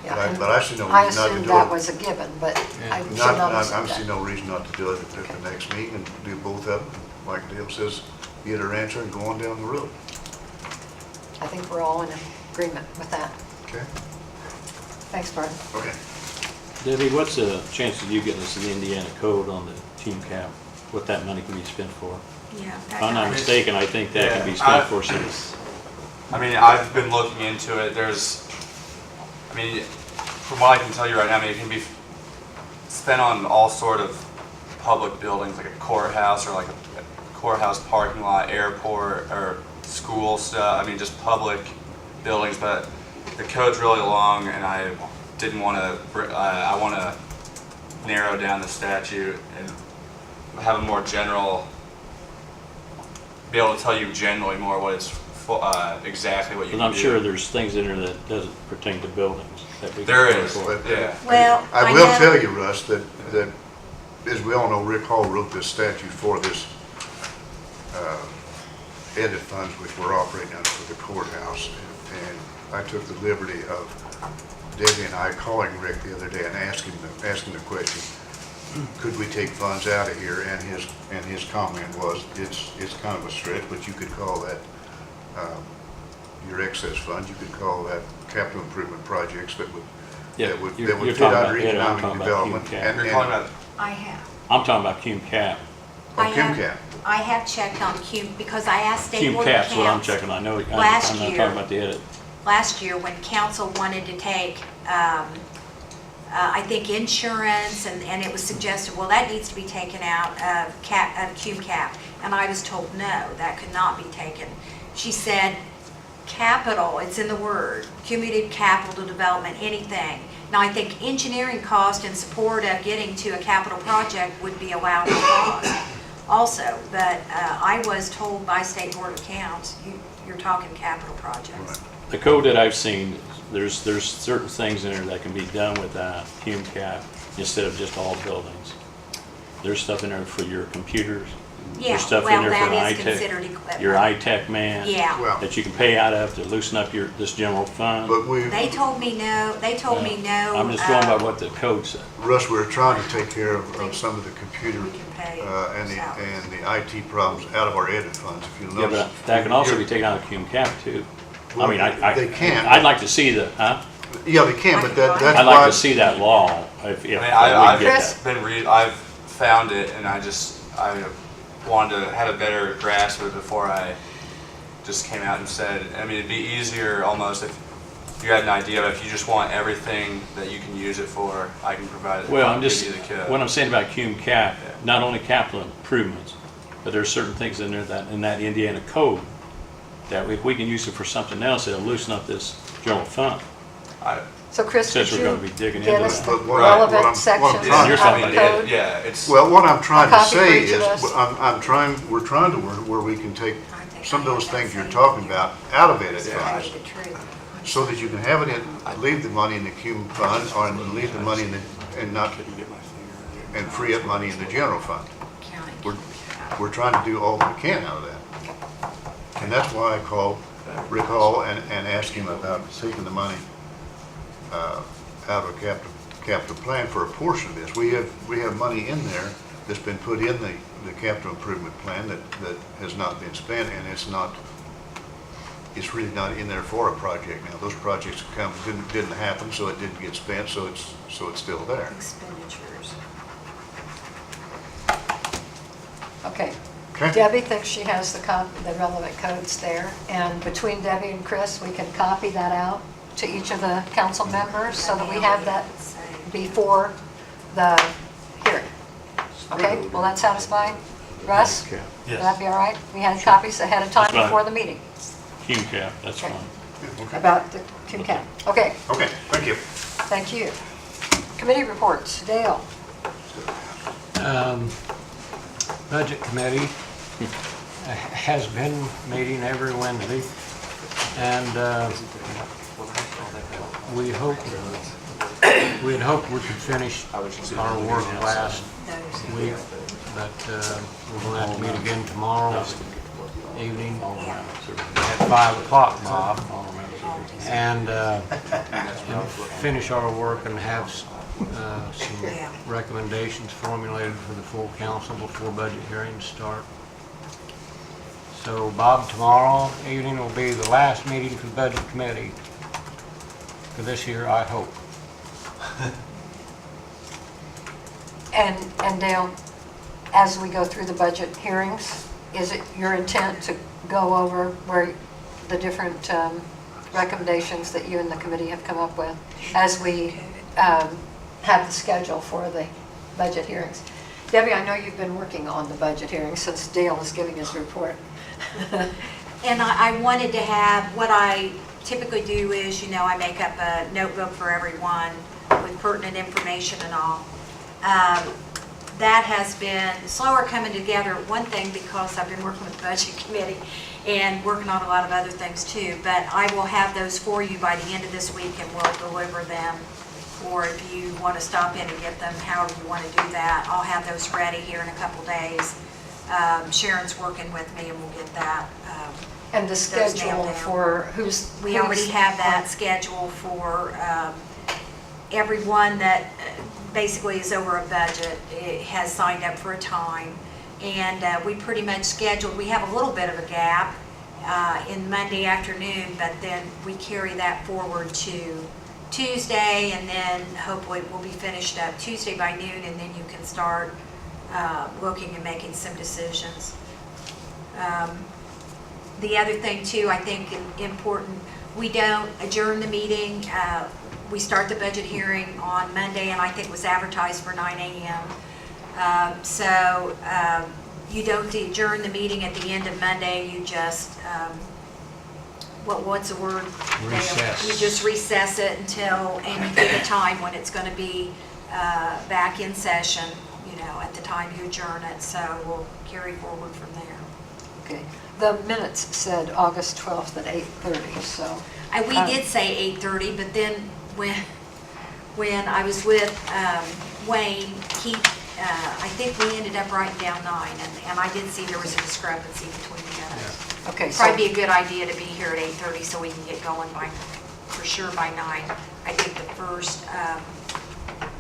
Speaker 1: Yeah,
Speaker 8: But I see no
Speaker 1: I
Speaker 8: reason not to
Speaker 1: assumed
Speaker 8: do
Speaker 1: that
Speaker 8: it.
Speaker 1: was a given, but I should
Speaker 8: Not,
Speaker 1: not
Speaker 8: I
Speaker 1: assume
Speaker 8: see
Speaker 1: that.
Speaker 8: no reason not to do it at the next meeting and do both of them. Like Dale says, get her answer and go on down the road.
Speaker 1: I think we're all in agreement with that.
Speaker 8: Okay?
Speaker 1: Thanks, Bert.
Speaker 8: Okay.
Speaker 5: Debbie, what's the chance of you getting us the Indiana code on the cume cap? What that money can be spent for?
Speaker 3: Yeah.
Speaker 5: If I'm not mistaken, I think that can be
Speaker 4: Yeah,
Speaker 5: spent for some.
Speaker 4: I mean, I've been looking into it. From what I can tell you right now, it can be spent on all sort of public buildings, like a courthouse or like a courthouse parking lot, airport, or school stuff. Just public buildings. But the code's really long, and I didn't want to. I want to narrow down the statute and have a more general. Be able to tell you generally more what it's exactly what you
Speaker 5: But
Speaker 4: can
Speaker 5: I'm
Speaker 4: do.
Speaker 5: sure there's things in there that doesn't pertain to buildings. That we can
Speaker 4: There
Speaker 5: apply
Speaker 4: is,
Speaker 5: for.
Speaker 4: yeah.
Speaker 3: Well,
Speaker 8: I
Speaker 3: I
Speaker 8: will
Speaker 3: know-
Speaker 8: tell you, Russ, that, as we all know, Rick Hall wrote this statute for this edit funds which we're operating under for the courthouse. And I took the liberty of Debbie and I calling Rick the other day and asking the question, could we take funds out of here? And his comment was, it's kind of a stretch, but you could call that your excess funds. You could call that capital improvement projects that would
Speaker 5: Yeah,
Speaker 8: that would
Speaker 5: you're
Speaker 8: fit
Speaker 5: talking about
Speaker 8: under
Speaker 5: it, I'm
Speaker 8: economic
Speaker 5: talking about
Speaker 8: development.
Speaker 5: cume cap.
Speaker 4: You're talking about
Speaker 3: I have.
Speaker 5: I'm talking about cume cap.
Speaker 3: I
Speaker 8: Cume
Speaker 3: have-
Speaker 8: cap.
Speaker 3: I have checked on cume, because I asked State
Speaker 5: Cume
Speaker 3: Board of
Speaker 5: cap's what I'm
Speaker 3: Accounts
Speaker 5: checking. I know, I'm
Speaker 3: last
Speaker 5: not
Speaker 3: year.
Speaker 5: talking about the edit.
Speaker 3: last year when council wanted to take, I think, insurance, and it was suggested, well, that needs to be taken out of cume cap. And I was told, no, that could not be taken. She said, capital, it's in the word, cumulative capital development, anything. Now, I think engineering cost in support of getting to a capital project would be allowed cost also. But I was told by State Board of Accounts, you're talking capital projects.
Speaker 5: The code that I've seen, there's certain things in there that can be done with that cume cap instead of just all buildings. There's stuff in there for your computers.
Speaker 3: Yeah,
Speaker 5: There's stuff in
Speaker 3: well,
Speaker 5: there for
Speaker 3: that
Speaker 5: an
Speaker 3: is
Speaker 5: iTech,
Speaker 3: considered equipment.
Speaker 5: your iTech man.
Speaker 3: Yeah.
Speaker 8: Well,
Speaker 5: That you can pay out of to loosen up this general fund.
Speaker 8: but we,
Speaker 3: They told me no,
Speaker 5: I'm just going by what the code said.
Speaker 8: Russ, we're trying to take care of some of the computer
Speaker 3: We can pay
Speaker 8: and
Speaker 3: salaries.
Speaker 8: the IT problems out of our edit funds, if you'll
Speaker 5: Yeah,
Speaker 8: notice.
Speaker 5: but that can also be taken out of cume cap too. I
Speaker 8: Well,
Speaker 5: mean,
Speaker 8: they can.
Speaker 5: I'd like to see the, huh?
Speaker 8: Yeah, they can, but that's why.
Speaker 5: I'd like to see that law if we can
Speaker 4: I've
Speaker 5: get
Speaker 1: Chris?
Speaker 5: that.
Speaker 4: I've found it, and I wanted to have a better grasp of it before I just came out and said. It'd be easier almost if you had an idea, but if you just want everything that you can use it for, I can provide it.
Speaker 5: Well, I'm
Speaker 4: give
Speaker 5: just,
Speaker 4: you the code.
Speaker 5: what I'm saying about cume cap, not only capital improvements, but there's certain things in there that, in that Indiana code, that if we can use it for something else, it'll loosen up this general fund.
Speaker 1: So Chris, could
Speaker 5: Since we're gonna
Speaker 1: you
Speaker 5: be digging
Speaker 1: get
Speaker 5: into
Speaker 1: us
Speaker 5: that.
Speaker 1: the
Speaker 8: But what I'm
Speaker 1: relevant
Speaker 8: trying
Speaker 1: sections
Speaker 8: to-
Speaker 1: of
Speaker 5: You're
Speaker 1: the
Speaker 5: talking about it,
Speaker 1: code?
Speaker 4: Yeah, it's.
Speaker 8: Well, what I'm trying to
Speaker 1: A copy for
Speaker 8: say
Speaker 1: each of
Speaker 8: is,
Speaker 1: us?
Speaker 8: we're trying to work where we can take
Speaker 3: I think
Speaker 8: some of
Speaker 3: I
Speaker 8: those
Speaker 3: have that
Speaker 8: things you're
Speaker 3: same
Speaker 8: talking
Speaker 3: here.
Speaker 8: about out of edit
Speaker 3: Tell
Speaker 8: funds,
Speaker 3: you the truth.
Speaker 8: so that you can have it in, leave the money in the cume fund, or leave the money in the, and free up money in the general fund.
Speaker 3: County.
Speaker 8: We're trying to do all we can out of that. And that's why I called Rick Hall and asked him about taking the money out of a capital plan for a portion of this. We have money in there that's been put in the capital improvement plan that has not been spent, and it's really not in there for a project now. Those projects didn't happen, so it didn't get spent, so it's still there.
Speaker 3: Expenditures.
Speaker 1: Okay.
Speaker 8: Okay?
Speaker 1: Debbie thinks she has the relevant codes there, and between Debbie and Chris, we can copy that out to each of the council members so that we have that before the hearing. Okay, will that satisfy Russ? Would
Speaker 2: Yes.
Speaker 1: that be all right? We had copies ahead of time
Speaker 5: That's fine.
Speaker 1: before the meeting
Speaker 5: Cume cap, that's
Speaker 1: Okay.
Speaker 5: fine.
Speaker 1: about the Kim County. Okay,
Speaker 8: Okay, thank you.
Speaker 1: thank you. Committee reports, Dale.
Speaker 6: Budget Committee has been meeting every Wednesday, and we had hoped we could finish our work last week, but we're going to have to meet again tomorrow evening at 5 o'clock, Bob, and finish our work and have some recommendations formulated for the full council before budget hearings start. So Bob, tomorrow evening will be the last meeting for the Budget Committee for this year, I hope.
Speaker 1: And Dale, as we go through the budget hearings, is it your intent to go over where the different recommendations that you and the committee have come up with as we have the schedule for the budget hearings? Debbie, I know you've been working on the budget hearings since Dale is giving his report.
Speaker 3: And I wanted to have, what I typically do is, you know, I make up a notebook for everyone with pertinent information and all. That has been slower coming together, one thing because I've been working with the budget committee and working on a lot of other things too, but I will have those for you by the end of this week and we'll deliver them. Or if you want to stop in and get them, however you want to do that, I'll have those ready here in a couple days. Sharon's working with me and we'll get that.
Speaker 1: And the
Speaker 3: those nailed
Speaker 1: schedule
Speaker 3: down.
Speaker 1: for who's...
Speaker 3: We already have that schedule for everyone that basically is over a budget. It has signed up for a time. And we pretty much scheduled, we have a little bit of a gap in Monday afternoon, but then we carry that forward to Tuesday, and then hopefully we'll be finished up Tuesday by noon, and then you can start looking and making some decisions. The other thing too, I think important, we don't adjourn the meeting. We start the budget hearing on Monday, and I think it was advertised for 9 a.m. So you don't adjourn the meeting at the end of Monday, you just, what's the word?
Speaker 6: Recess.
Speaker 3: You just recess it until, and you give a time when it's going to be back in session, you know, at the time you adjourn it. So we'll carry forward from there.
Speaker 1: Okay. The minutes said August 12th at 8:30, so...
Speaker 3: We did say 8:30, but then when I was with Wayne, I think we ended up writing down 9, and I did see there was a discrepancy between the minutes.
Speaker 1: Okay, so...
Speaker 3: Probably be a good idea to be here at 8:30 so we can get going for sure by 9. I think the first,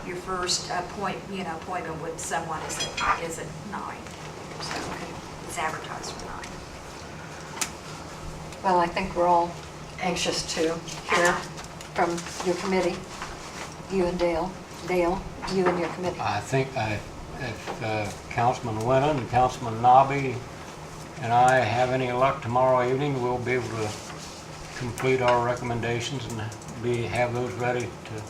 Speaker 3: your first appointment with someone is at 9. So it's advertised for 9.
Speaker 1: Well, I think we're all anxious to hear from your committee, you and Dale, you and your committee.
Speaker 6: I think if Councilman Winnan and Councilman Nobby and I have any luck tomorrow evening, we'll be able to complete our recommendations and have those ready to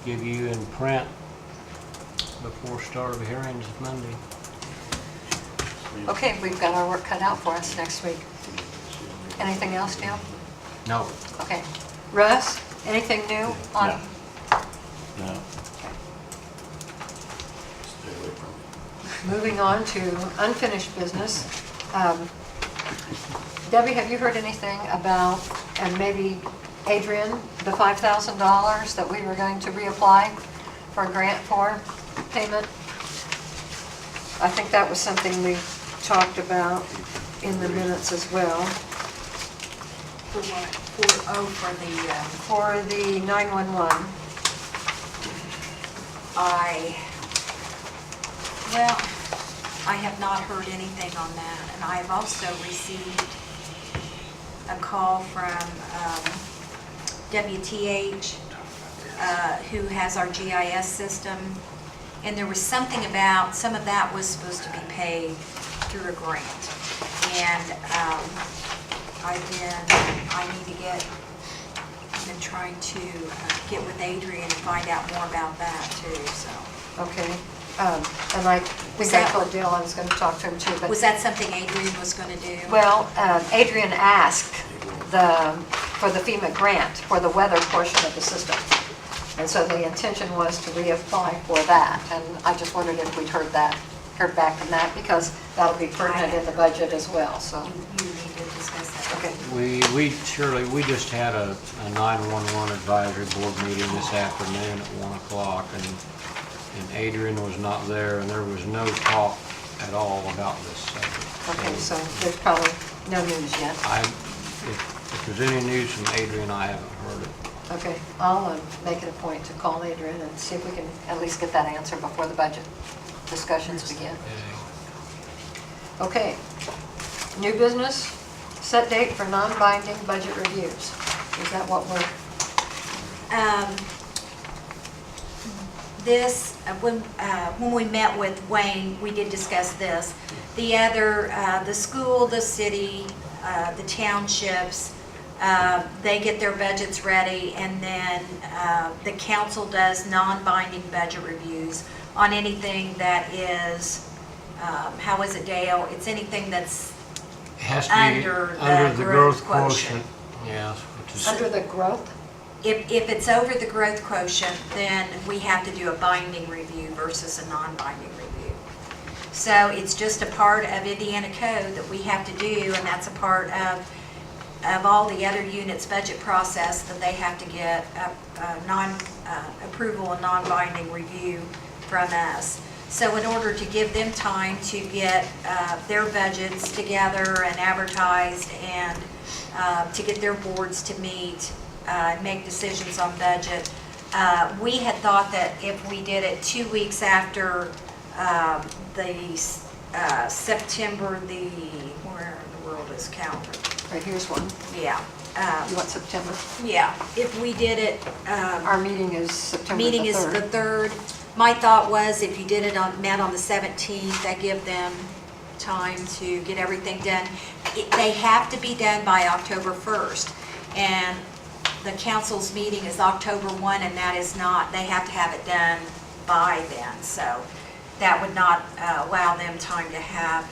Speaker 6: give you in print before start of the hearings Monday.
Speaker 1: Okay, we've got our work cut out for us next week. Anything else, Dale?
Speaker 6: No.
Speaker 1: Okay. Russ, anything new on?
Speaker 5: No. Stay away from me.
Speaker 1: Moving on to unfinished business. Debbie, have you heard anything about, and maybe Adrian, the $5,000 that we were going to reapply for a grant for payment? I think that was something we talked about in the minutes as well.
Speaker 3: For what?
Speaker 1: For the 911.
Speaker 3: I have not heard anything on that, and I have also received a call from WTH, who has our GIS system, and there was something about, some of that was supposed to be paid through a grant, and I've been trying to get with Adrian and find out more about that too, so.
Speaker 1: Okay. And I think I told Dale I was going to talk to him too, but...
Speaker 3: Was that something Adrian was going to do?
Speaker 1: Well, Adrian asked the for the FEMA grant, for the weather portion of the system. And so the intention was to reapply for that, and I just wondered if we'd heard back from that, because that'll be pertinent in the budget as well, so.
Speaker 3: You need to discuss that.
Speaker 1: Okay.
Speaker 6: We just had a 911 advisory board meeting this afternoon at 1 o'clock, and Adrian was not there, and there was no talk at all about this subject.
Speaker 1: Okay, so there's probably no news yet.
Speaker 6: If there's any news from Adrian, I haven't heard it.
Speaker 1: Okay, I'll make it a point to call Adrian and see if we can at least get that answer before the budget discussions begin. Okay, new business, set date for non-binding budget reviews. Is that what we're,
Speaker 3: When we met with Wayne, we did discuss this. The school, the city, the townships, they get their budgets ready, and then the council does non-binding budget reviews on anything that is, how is it, Dale? It's anything that's
Speaker 6: It has to be
Speaker 3: under the growth
Speaker 6: quotient. Yes, which is,
Speaker 1: under the growth?
Speaker 3: If it's over the growth quotient, then we have to do a binding review versus a non-binding review. So it's just a part of Indiana code that we have to do, and that's a part of all the other units' budget process, that they have to get approval and non-binding review from us. So in order to give them time to get their budgets together and advertised, and to get their boards to meet, make decisions on budget, we had thought that if we did it 2 weeks after the September, where in the world is calendar?
Speaker 1: Right, here's one.
Speaker 3: Yeah.
Speaker 1: You want September?
Speaker 3: Yeah, if we did it,
Speaker 1: Our meeting is September the 3rd.
Speaker 3: meeting is the 3rd. My thought was if you did it met on the 17th, that give them time to get everything done. They have to be done by October 1st. And the council's meeting is October 1, and that is not, they have to have it done by then. So that would not allow them time to have,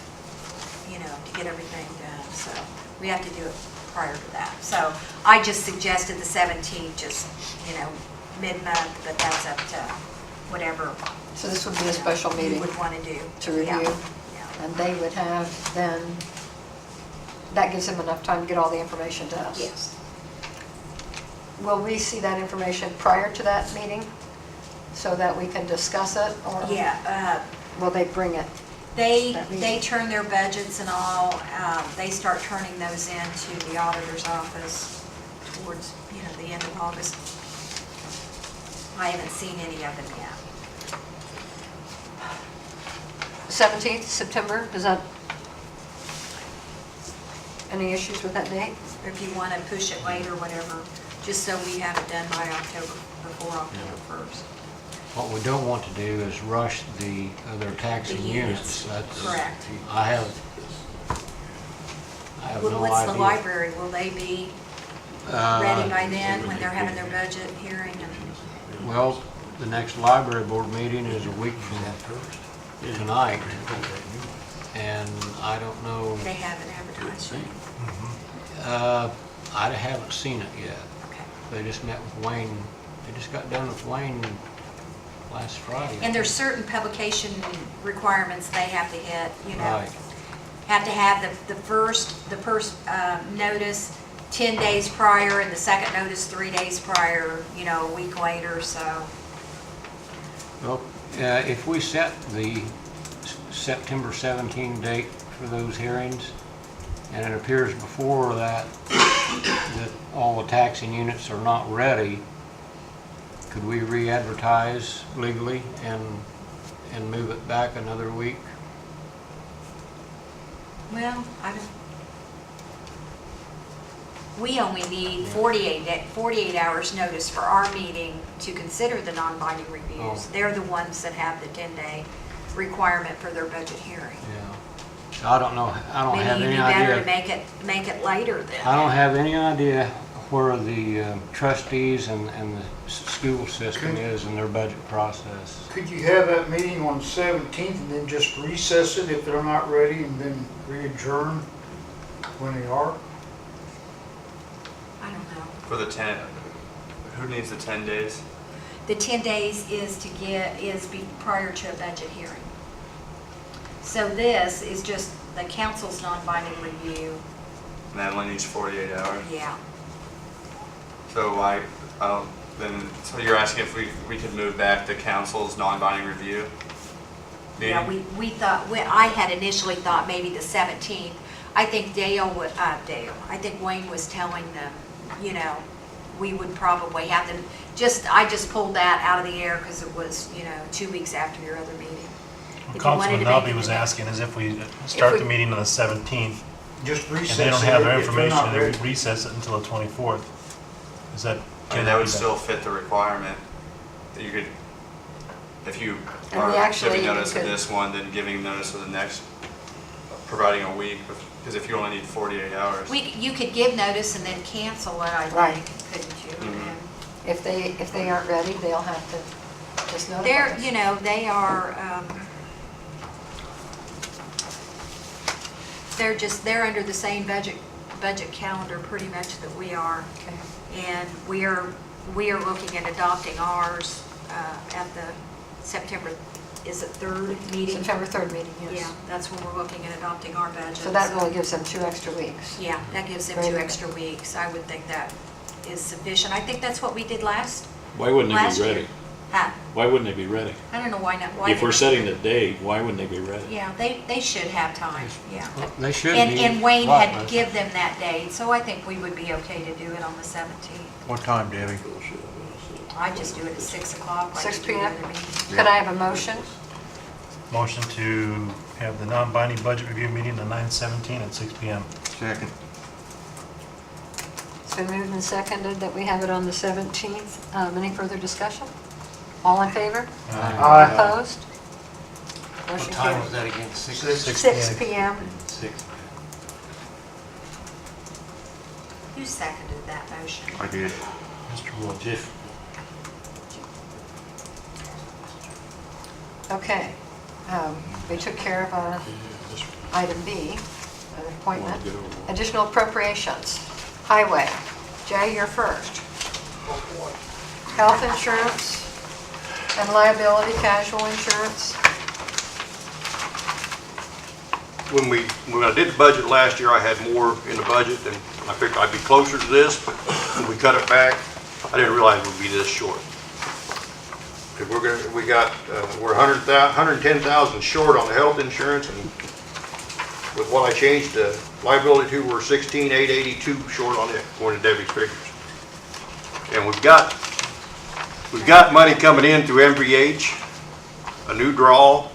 Speaker 3: to get everything done. So we have to do it prior to that. So I just suggested the 17th, just, mid-month, but that's up to whatever
Speaker 1: So this would be a special
Speaker 3: you
Speaker 1: meeting
Speaker 3: would want to do.
Speaker 1: to review.
Speaker 3: Yeah.
Speaker 1: And they would have then, that gives them enough time to get all the information to us.
Speaker 3: Yes.
Speaker 1: Will we see that information prior to that meeting so that we can discuss it, or
Speaker 3: Yeah,
Speaker 1: will they bring it?
Speaker 3: they turn their budgets and all, they start turning those in to the auditor's office towards, the end of August. I haven't seen any of them yet.
Speaker 1: 17th September, is that, any issues with that date?
Speaker 3: Or if you want to push it later, whatever, just so we have it done by before October 1st.
Speaker 6: what we don't want to do is rush the other taxing
Speaker 3: The
Speaker 6: units.
Speaker 3: units,
Speaker 6: That's-
Speaker 3: correct.
Speaker 6: I have no
Speaker 3: What's the
Speaker 6: idea.
Speaker 3: library, will they be
Speaker 6: Uh,
Speaker 3: ready by then, when they're having their budget hearing?
Speaker 6: Well, the next library board meeting is a week from tonight, and I don't know,
Speaker 3: They haven't advertised yet.
Speaker 6: I haven't seen it yet.
Speaker 3: Okay.
Speaker 6: They just met with Wayne, they just got done with Wayne last Friday.
Speaker 3: And there's certain publication requirements they have to hit,
Speaker 6: Right.
Speaker 3: Have to have the first notice 10 days prior, and the second notice 3 days prior, a week later, so.
Speaker 6: Well, if we set the September 17 date for those hearings, and it appears before that all the taxing units are not ready, could we re-advertise legally and move it back another week?
Speaker 3: Well, we only need 48 hours notice for our meeting to consider the non-binding reviews.
Speaker 6: Oh.
Speaker 3: They're the ones that have the 10-day requirement for their budget hearing.
Speaker 6: Yeah. So I don't know, I don't have
Speaker 3: Maybe
Speaker 6: any
Speaker 3: it'd be better to
Speaker 6: idea.
Speaker 3: make it later then.
Speaker 6: I don't have any idea where the trustees and the school system is in their budget process.
Speaker 10: Could you have that meeting on the 17th and then just recess it if they're not ready, and then re-adjourn when they are?
Speaker 3: I don't know.
Speaker 4: For the 10, who needs the 10 days?
Speaker 3: The 10 days is prior to a budget hearing. So this is just the council's non-binding review.
Speaker 4: And that only needs 48 hours?
Speaker 3: Yeah.
Speaker 4: So so you're asking if we could move back the council's non-binding review?
Speaker 3: Yeah,
Speaker 4: meeting?
Speaker 3: we thought, I had initially thought maybe the 17th. I think I think Wayne was telling them, you know, we would probably have them, I just pulled that out of the air because it was, 2 weeks after your other meeting. If you wanted
Speaker 7: Councilman
Speaker 3: to make
Speaker 7: Nobby
Speaker 3: it
Speaker 7: was
Speaker 3: the next-
Speaker 7: asking is if we start
Speaker 1: we-
Speaker 7: the meeting on the 17th,
Speaker 10: Just
Speaker 7: and
Speaker 10: recess.
Speaker 7: they don't have their
Speaker 10: it if they're
Speaker 7: information,
Speaker 10: not
Speaker 7: and
Speaker 10: ready.
Speaker 7: we recess it until the 24th. Is that?
Speaker 4: I mean, that would still fit the requirement that you could, if you
Speaker 1: And
Speaker 4: are
Speaker 1: we actually
Speaker 4: giving notice of
Speaker 1: could-
Speaker 4: this one, then giving notice of the next, providing a week, because if you only need 48 hours.
Speaker 3: You could give notice and then cancel it, I
Speaker 1: Right.
Speaker 3: think, couldn't you?
Speaker 4: Mhm.
Speaker 3: And
Speaker 1: If they aren't ready, they'll have to just notify
Speaker 3: They're,
Speaker 1: us.
Speaker 3: they are, they're under the same budget calendar pretty much that we are.
Speaker 1: Okay.
Speaker 3: And we are looking at adopting ours at the September, is it 3rd meeting?
Speaker 1: September 3rd meeting, yes.
Speaker 3: Yeah, that's when we're looking at adopting our budget.
Speaker 1: So that really gives them 2 extra weeks.
Speaker 3: Yeah, that gives them
Speaker 1: Very
Speaker 3: 2
Speaker 1: good.
Speaker 3: extra weeks. I would think that is sufficient. I think that's what we did last
Speaker 5: Why wouldn't they be
Speaker 3: year.
Speaker 5: ready?
Speaker 3: I
Speaker 5: Why wouldn't they be ready?
Speaker 3: don't know why not. Why
Speaker 5: If we're
Speaker 3: they-
Speaker 5: setting the date, why wouldn't they be ready?
Speaker 3: Yeah, they should have time, yeah.
Speaker 6: They should
Speaker 3: And,
Speaker 6: be.
Speaker 3: and Wayne
Speaker 6: right,
Speaker 3: had
Speaker 6: but-
Speaker 3: give them that date, so I think we would be okay to do it on the 17th.
Speaker 9: What time, Debbie?
Speaker 3: I just do it at 6 o'clock. like
Speaker 1: 6
Speaker 3: we do
Speaker 1: p.m.?
Speaker 3: the meeting.
Speaker 1: Could I have a motion?
Speaker 7: Motion to have the non-binding budget review meeting on 9/17 at 6 PM.
Speaker 9: Second.
Speaker 1: It's been moved and seconded that we have it on the 17th. Any further discussion? All in favor?
Speaker 10: Aye.
Speaker 1: Opposed?
Speaker 2: What
Speaker 1: Motion
Speaker 2: time was
Speaker 1: carried.
Speaker 2: that again? 6?
Speaker 1: 6 p.m.
Speaker 2: 6.
Speaker 3: Who seconded that motion?
Speaker 9: I did.
Speaker 7: Mr. Wolf.
Speaker 2: Just,
Speaker 1: Okay. We took care of item B, an appointment. Additional appropriations. Highway. Jay, you're first. Health insurance and liability casual insurance.
Speaker 11: When I did the budget last year, I had more in the budget, and I figured I'd be closer to this, but when we cut it back, I didn't realize it would be this short. Because we're 110,000 short on the health insurance, and with what I changed the liability to, we're 16,882 short on it, according to Debbie's figures. And we've got money coming in through MVH, a new draw,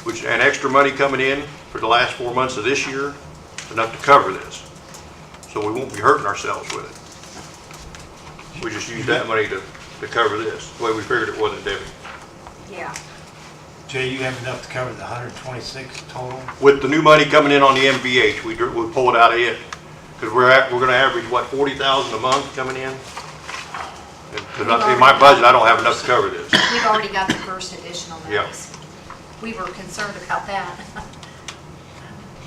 Speaker 11: and extra money coming in for the last 4 months of this year, enough to cover this. So we won't be hurting ourselves with it. We just use that money to cover this, the way we figured it wasn't, Debbie.
Speaker 3: Yeah.
Speaker 2: Jay, you have enough to cover the 126 total?
Speaker 11: With the new money coming in on the MVH, we pull it out of it, because we're gonna average, what, 40,000 a month coming in? And in my budget, I don't have enough to cover this.
Speaker 3: We've already got the first additional
Speaker 11: Yeah.
Speaker 3: notice. We were concerned about that,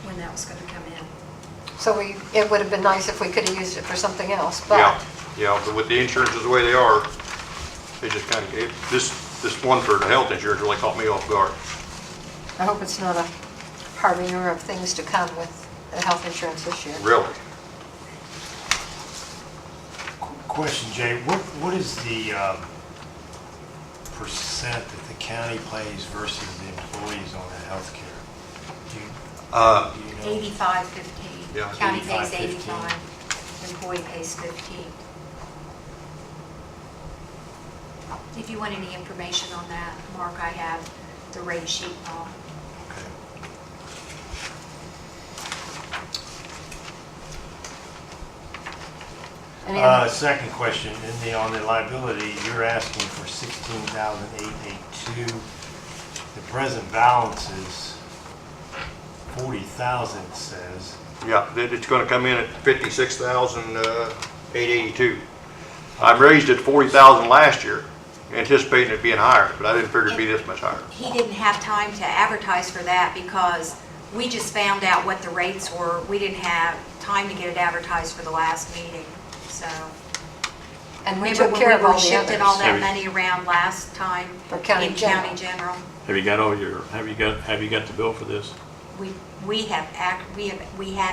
Speaker 3: when that was going to come in.
Speaker 1: So it would have been nice if we could have used it for something else,
Speaker 11: Yeah,
Speaker 1: but
Speaker 11: yeah, but with the insurances the way they are, they just kind of, this one for the health insurance really caught me off guard.
Speaker 1: I hope it's not a harbinger of things to come with the health insurance this year.
Speaker 11: Really.
Speaker 2: Question, Jay, what is the percent that the county pays versus the employees on the health care? Do you know?
Speaker 3: 85.15.
Speaker 11: Yeah,
Speaker 3: County pays
Speaker 2: 85.15.
Speaker 3: 85, employee pays 15. If you want any information on that, Mark, I have the rate sheet and all.
Speaker 2: Okay.
Speaker 1: Any other-
Speaker 2: Second question, on the liability, you're asking for 16,882. The present balance is 40,000, it says.
Speaker 11: Yeah, it's gonna come in at 56,882. I raised it 40,000 last year, anticipating it being higher, but I didn't figure it'd be this much higher.
Speaker 3: He didn't have time to advertise for that because we just found out what the rates were. We didn't have time to get it advertised for the last meeting, so.
Speaker 1: And we
Speaker 3: Remember
Speaker 1: took care of
Speaker 3: when
Speaker 1: all
Speaker 3: we
Speaker 1: the
Speaker 3: shifted all
Speaker 1: others.
Speaker 3: that money around last time?
Speaker 1: For county
Speaker 3: in
Speaker 1: general.
Speaker 3: County general?
Speaker 5: Have you got the bill for this?
Speaker 3: We had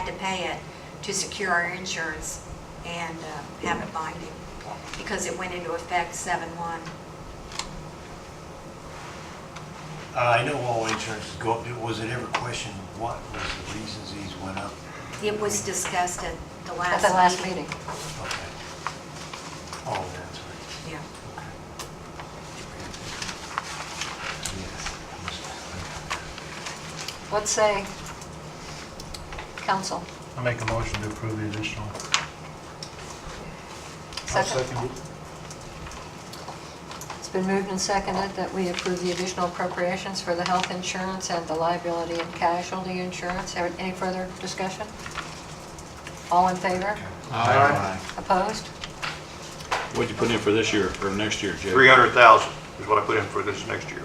Speaker 3: to pay it to secure our insurance and have it binding, because it went into effect 7/1.
Speaker 2: I know all insurances go up. Was it ever questioned what was the reasons these went up?
Speaker 3: It was discussed at the
Speaker 1: At
Speaker 3: last
Speaker 1: the
Speaker 3: meeting.
Speaker 1: last meeting.
Speaker 2: Okay. Oh, that's right.
Speaker 3: Yeah.
Speaker 1: What say council?
Speaker 7: I make a motion to approve the additional.
Speaker 1: Second? It's been moved and seconded that we approve the additional appropriations for the health insurance and the liability and casualty insurance. Any further discussion? All in favor?
Speaker 6: Aye.
Speaker 1: Opposed?
Speaker 5: What'd you put in for this year, or next year, Jay?
Speaker 11: 300,000 is what I put in for this next year.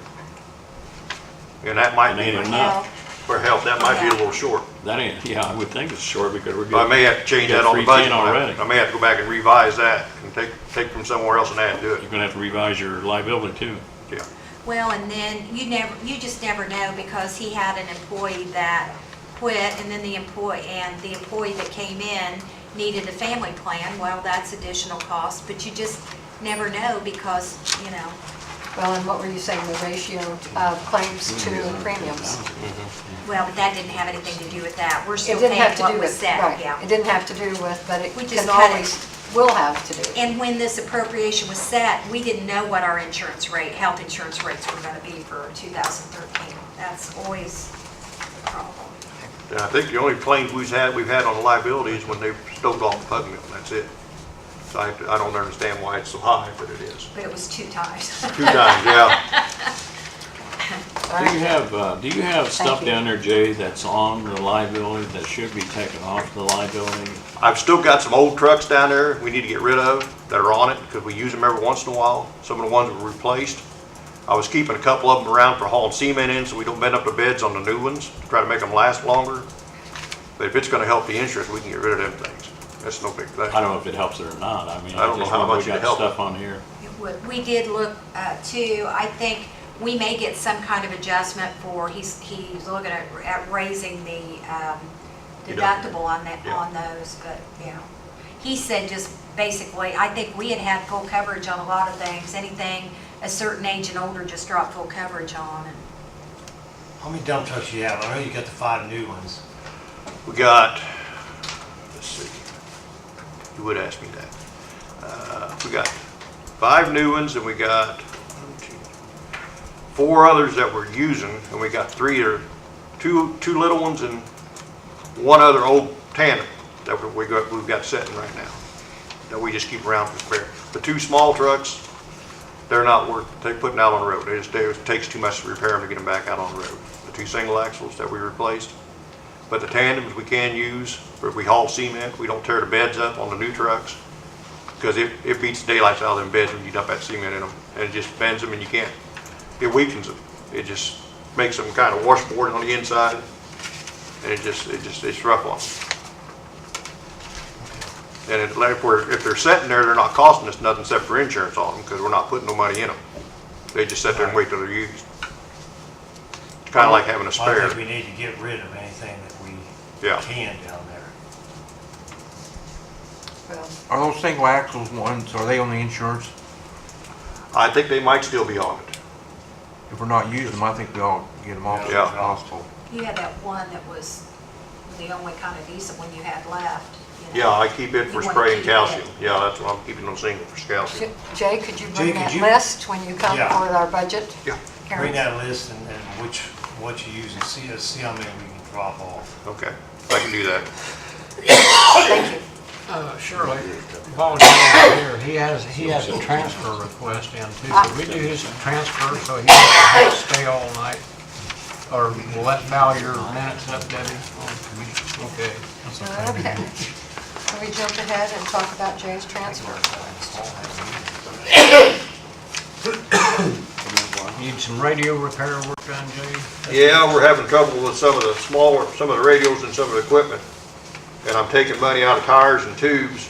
Speaker 11: And that might
Speaker 5: And
Speaker 11: be,
Speaker 5: ain't enough.
Speaker 11: for health, that might be a little short.
Speaker 5: That ain't, yeah, I would think it's short because we're
Speaker 11: I may
Speaker 5: good.
Speaker 11: have to change
Speaker 5: Got
Speaker 11: that on the budget.
Speaker 5: 310 already.
Speaker 11: I may have to go back and revise that and take from somewhere else and add to it.
Speaker 5: You're gonna have to revise your liability too.
Speaker 11: Yeah.
Speaker 3: Well, and then you just never know, because he had an employee that quit, and then the employee that came in needed a family plan. Well, that's additional cost, but you just never know, because, you know.
Speaker 1: Well, and what were you saying, the ratio of claims to premiums?
Speaker 3: Well, but that didn't have anything to do with that. We're
Speaker 1: It
Speaker 3: still
Speaker 1: didn't have
Speaker 3: paying
Speaker 1: to
Speaker 3: what
Speaker 1: do
Speaker 3: was
Speaker 1: with,
Speaker 3: set,
Speaker 1: right,
Speaker 3: yeah.
Speaker 1: it didn't have to do with, but it
Speaker 3: We just
Speaker 1: can
Speaker 3: cut it.
Speaker 1: always, will have to do.
Speaker 3: And when this appropriation was set, we didn't know what our health insurance rates were gonna be for 2013. That's always the problem.
Speaker 11: And I think the only claims we've had on the liability is when they stole off the pug mill, and that's it. So I don't understand why it's so high, but it is.
Speaker 3: But it was 2 times.
Speaker 11: 2 times, yeah.
Speaker 5: Do you have stuff
Speaker 1: Thank you.
Speaker 5: down there, Jay, that's on the liability that should be taken off the liability?
Speaker 11: I've still got some old trucks down there we need to get rid of that are on it, because we use them every once in a while. Some of the ones were replaced. I was keeping a couple of them around for hauling cement in, so we don't bend up the beds on the new ones, to try to make them last longer. But if it's gonna help the insurance, we can get rid of them things. That's no big thing.
Speaker 5: I don't know if it helps it or not. I mean,
Speaker 11: I don't know
Speaker 5: just
Speaker 11: how
Speaker 5: wonder,
Speaker 11: much
Speaker 5: we
Speaker 11: it'd
Speaker 5: got
Speaker 11: help.
Speaker 5: stuff on here.
Speaker 3: It would. We did look too, I think we may get some kind of adjustment for, he's looking at raising the deductible on that,
Speaker 11: Yeah.
Speaker 3: on those, but, yeah. He said just basically, I think we had full coverage on a lot of things. Anything a certain age and older, just drop full coverage on. And
Speaker 2: How many dump trucks you have? I know you got the 5 new ones.
Speaker 11: We got, let's see, you would ask me that. We got 5 new ones, and we got 4 others that we're using, and we got 2 little ones and 1 other old tandem that we've got sitting right now, that we just keep around for spare. The 2 small trucks, they're not worth putting out on the road. It takes too much to repair them to get them back out on the road. The 2 single axles that we replaced. But the tandems we can use, or if we haul cement, we don't tear the beds up on the new trucks, because it beats the daylights out of them beds when you dump that cement in them, and it just bends them, and it weakens them. It just makes them kind of washboard on the inside, and it's rough on them. And if they're sitting there, they're not costing us nothing except for insurance on them, because we're not putting no money in them. They just sit there and wait till they're used. It's kind of like having a
Speaker 2: I
Speaker 11: spare.
Speaker 2: think we need to get rid of anything that we
Speaker 11: Yeah.
Speaker 2: can down there.
Speaker 1: Well,
Speaker 9: Are those single axles ones, are they on the insurance?
Speaker 11: I think they might still be on it.
Speaker 9: If we're not using them, I think we ought to get them off as
Speaker 11: Yeah.
Speaker 9: soon as possible.
Speaker 3: you had that one that was the only kind of decent one you had left. You
Speaker 11: Yeah,
Speaker 3: know.
Speaker 11: I keep it for
Speaker 3: You wanna
Speaker 11: spraying
Speaker 3: keep it.
Speaker 11: calcium. Yeah, that's what I'm keeping those single for calcium.
Speaker 1: Jay, could you
Speaker 2: Jay,
Speaker 1: bring
Speaker 2: could
Speaker 1: that
Speaker 2: you-
Speaker 1: list when you come
Speaker 2: Yeah.
Speaker 1: for our budget?
Speaker 11: Yeah.
Speaker 2: Bring
Speaker 1: Karen?
Speaker 2: that list and what you use and see how many we can drop off.
Speaker 11: Okay, I can do that.
Speaker 1: Thank you.
Speaker 6: Shirley, volunteer here, he has a transfer request in too. Could we do his transfer so he doesn't have to stay all night? Or will that bow your minutes up, Debbie? Okay.
Speaker 1: Okay. Can we jump ahead and talk about Jay's transfer?
Speaker 6: Need some radio repair work done, Jay?
Speaker 11: Yeah, we're having trouble with some of the radios and some of the equipment. And I'm taking money out of tires and tubes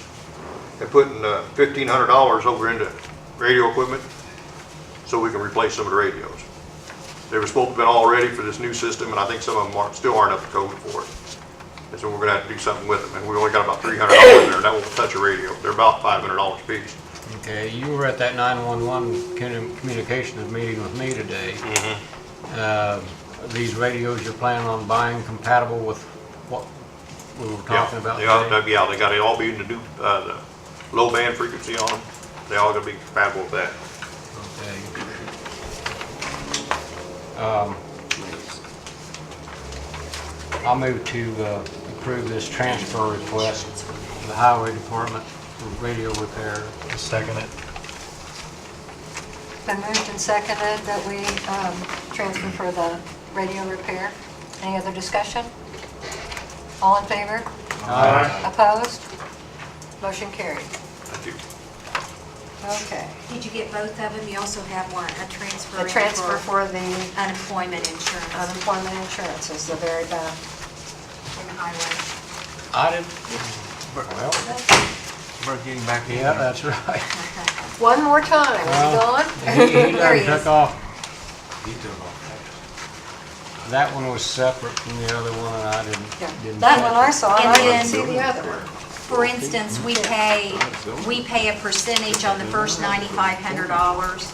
Speaker 11: and putting $1,500 over into radio equipment so we can replace some of the radios. They were supposed to have been all ready for this new system, and I think some of them still aren't up to code for it. And so we're gonna have to do something with them, and we only got about $300 in there, and that won't touch a radio. They're about $500 a piece.
Speaker 6: Okay, you were at that 911 communications meeting with me today. These radios you're planning on buying compatible with what we were talking about
Speaker 11: They all,
Speaker 6: today?
Speaker 11: yeah, they got it all being to do, the low band frequency on them. They all gonna be compatible with that.
Speaker 6: Okay. I'll move to approve this transfer request to the highway department for radio repair.
Speaker 7: Second it.
Speaker 1: Been moved and seconded that we transfer for the radio repair. Any other discussion? All in favor?
Speaker 6: Aye.
Speaker 1: Opposed? Motion carried.
Speaker 11: Thank you.
Speaker 1: Okay.
Speaker 3: Did you get both of them? You also have one, a transfer.
Speaker 1: The
Speaker 3: in
Speaker 1: transfer for the
Speaker 3: unemployment insurance
Speaker 1: unemployment insurance is the very back.
Speaker 3: in the highway.
Speaker 6: I didn't, well,
Speaker 9: We're getting back in
Speaker 6: yeah,
Speaker 9: here.
Speaker 6: that's right.
Speaker 1: One more time, is he gone?
Speaker 6: He
Speaker 3: There he
Speaker 6: done
Speaker 3: is.
Speaker 6: took off.
Speaker 2: He took off.
Speaker 6: That one was separate from the other one, and I
Speaker 1: Yeah.
Speaker 6: didn't.
Speaker 1: That
Speaker 6: catch
Speaker 1: one
Speaker 6: it.
Speaker 1: I saw, and I
Speaker 3: And
Speaker 1: didn't
Speaker 3: then-
Speaker 1: see the other one.
Speaker 3: For instance, we pay a percentage on the first $9,500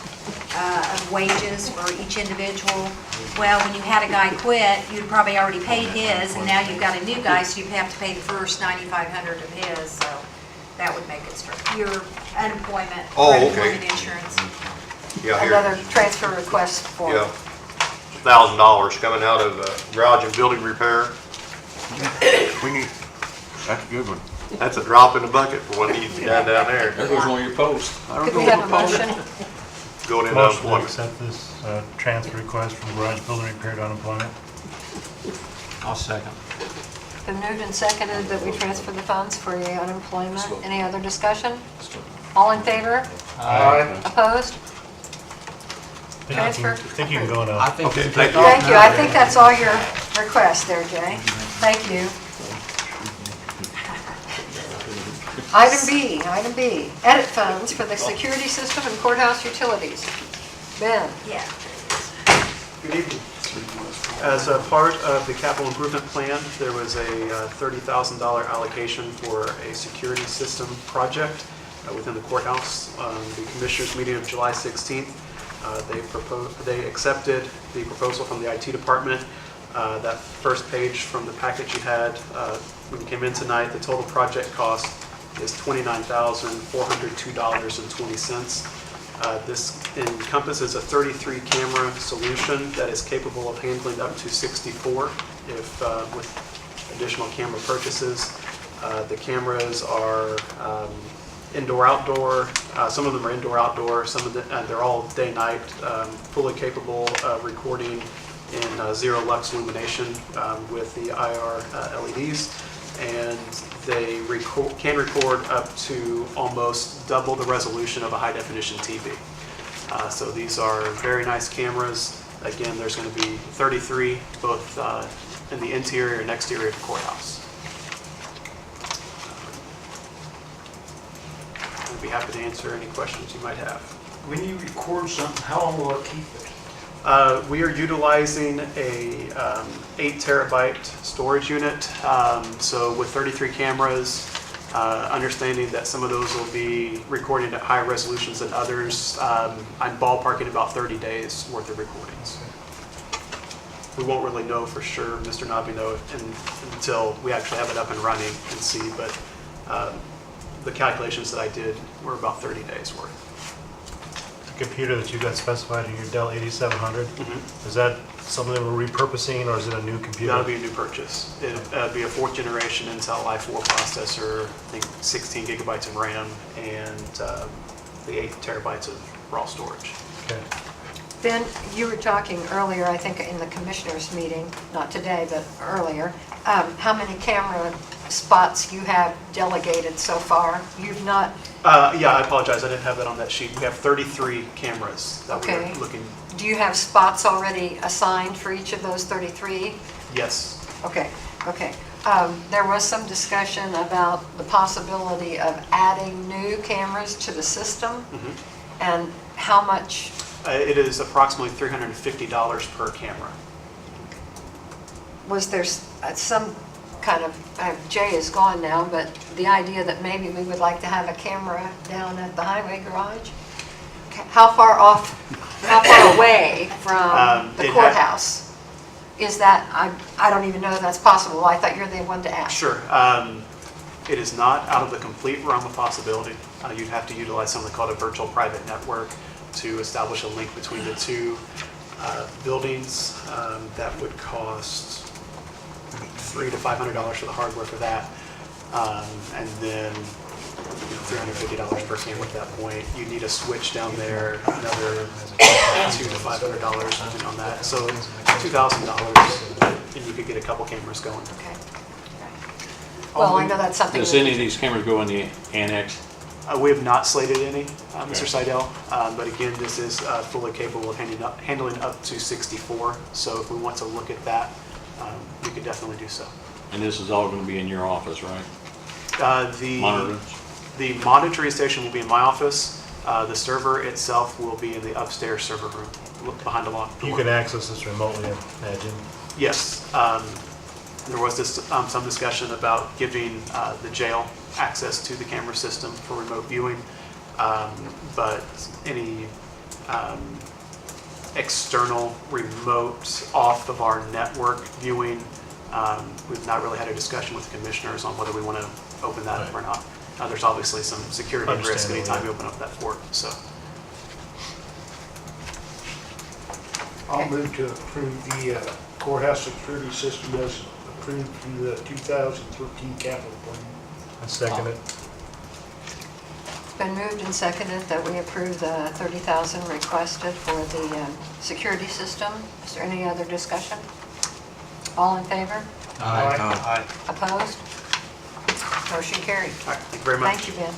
Speaker 3: of wages for each individual. Well, when you had a guy quit, you'd probably already paid his, and now you've got a new guy, so you have to pay the first $9,500 of his, so that would make it your unemployment,
Speaker 11: Oh, okay.
Speaker 3: unemployment insurance.
Speaker 11: Yeah, here.
Speaker 1: Another transfer request for.
Speaker 11: Yeah, $1,000 coming out of garage and building repair.
Speaker 9: We need, that's a good one.
Speaker 11: That's a drop in the bucket for what needs to be done down there,
Speaker 5: There goes one of your posts.
Speaker 1: Could we have a motion?
Speaker 11: going into
Speaker 7: Motion to
Speaker 11: unemployment.
Speaker 7: accept this transfer request from garage building repair to unemployment.
Speaker 6: I'll second.
Speaker 1: Been moved and seconded that we transfer the funds for the unemployment. Any other discussion? All in favor? Opposed? Transfer.
Speaker 7: I think you can go
Speaker 6: I
Speaker 7: now.
Speaker 6: think
Speaker 11: Okay,
Speaker 6: you
Speaker 11: thank
Speaker 6: took
Speaker 11: you.
Speaker 6: off
Speaker 1: Thank you.
Speaker 6: now.
Speaker 1: I think that's all your requests there, Jay. Thank you. Item B, edit funds for the security system and courthouse utilities. Ben?
Speaker 3: Yeah.
Speaker 12: Good evening. As a part of the capital improvement plan, there was a $30,000 allocation for a security system project within the courthouse. The commissioners meeting of July 16th, they accepted the proposal from the IT department. That first page from the package you had when you came in tonight, the total project cost is $29,402.20. This encompasses a 33 camera solution that is capable of handling up to 64 if with additional camera purchases. The cameras are indoor-outdoor. Some of them are indoor-outdoor. Some of them, they're all day-night, fully capable of recording in zero lux illumination with the IR LEDs. And they can record up to almost double the resolution of a high-definition TV. So these are very nice cameras. Again, there's going to be 33, both in the interior and exterior of the courthouse. I'd be happy to answer any questions you might have.
Speaker 10: When you record something, how long will it keep it?
Speaker 12: We are utilizing a 8 terabyte storage unit. So with 33 cameras, understanding that some of those will be recording at higher resolutions than others, I'm ballparking about 30 days worth of recordings. We won't really know for sure, Mr. Nabino, until we actually have it up and running and see, but the calculations that I did were about 30 days worth.
Speaker 7: The computer that you got specified in your Dell 8700, is that something that we're repurposing, or is it a new computer?
Speaker 12: That'll be a new purchase. It'll be a 4th generation Intel i4 processor, I think 16 gigabytes of RAM, and the 8 terabytes of raw storage.
Speaker 7: Okay.
Speaker 1: Ben, you were talking earlier, I think in the commissioners meeting, not today, but earlier, how many camera spots you have delegated so far? You've not,
Speaker 12: Yeah, I apologize, I didn't have that on that sheet. We have 33 cameras that
Speaker 1: Okay.
Speaker 12: we're looking,
Speaker 1: do you have spots already assigned for each of those 33?
Speaker 12: yes.
Speaker 1: Okay, okay. There was some discussion about the possibility of adding new cameras to the system, and how much,
Speaker 12: It is approximately $350 per camera.
Speaker 1: was there some kind of, Jay is gone now, but the idea that maybe we would like to have a camera down at the highway garage? How far away from the
Speaker 12: It had-
Speaker 1: courthouse? Is that, I don't even know if that's possible. I thought you're the one to ask.
Speaker 12: Sure. It is not out of the complete realm of possibility. You'd have to utilize something called a virtual private network to establish a link between the two buildings. That would cost $300 to $500 for the hardware for that. And then $350 per camera at that point. You need a switch down there, another $200 to $500 depending on that. So $2,000 and you could get a couple cameras going.
Speaker 1: Okay. Well, I know that's something.
Speaker 5: Does
Speaker 1: that-
Speaker 5: any of these cameras go in the annex?
Speaker 12: We have not slated any, Mr. Seidel, but again, this is fully capable of handling up to 64. So if we want to look at that, we could definitely do so.
Speaker 5: And this is all going to be in your office, right?
Speaker 12: The
Speaker 5: Monitors?
Speaker 12: The monitoring station will be in my office. The server itself will be in the upstairs server room, behind a locked door.
Speaker 7: You can access this remotely, I imagine.
Speaker 12: Yes. There was some discussion about giving the jail access to the camera system for remote viewing, but any external remote off of our network viewing, we've not really had a discussion with the commissioners on whether we want to open that up or not. There's obviously some security risk anytime you open up that port, so.
Speaker 10: I'll move to approve the courthouse security system as approved through the 2013 capital plan.
Speaker 7: I second it.
Speaker 1: It's been moved and seconded that we approve the $30,000 requested for the security system. Is there any other discussion? All in favor?
Speaker 12: Aye.
Speaker 1: Opposed? Motion carried.
Speaker 12: All right, thank you very much.
Speaker 1: Thank you, Ben.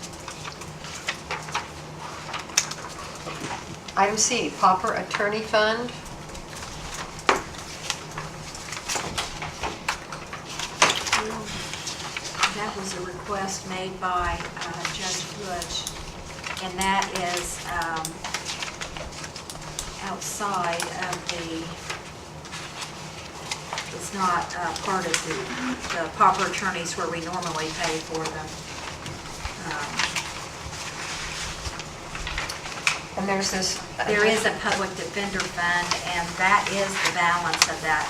Speaker 1: Item C, Pauper Attorney Fund.
Speaker 3: That was a request made by Judge Butch, and that is outside of it's not part of the pauper attorneys where we normally pay for them.
Speaker 1: And there's this.
Speaker 3: There is a public defender fund, and that is the balance of that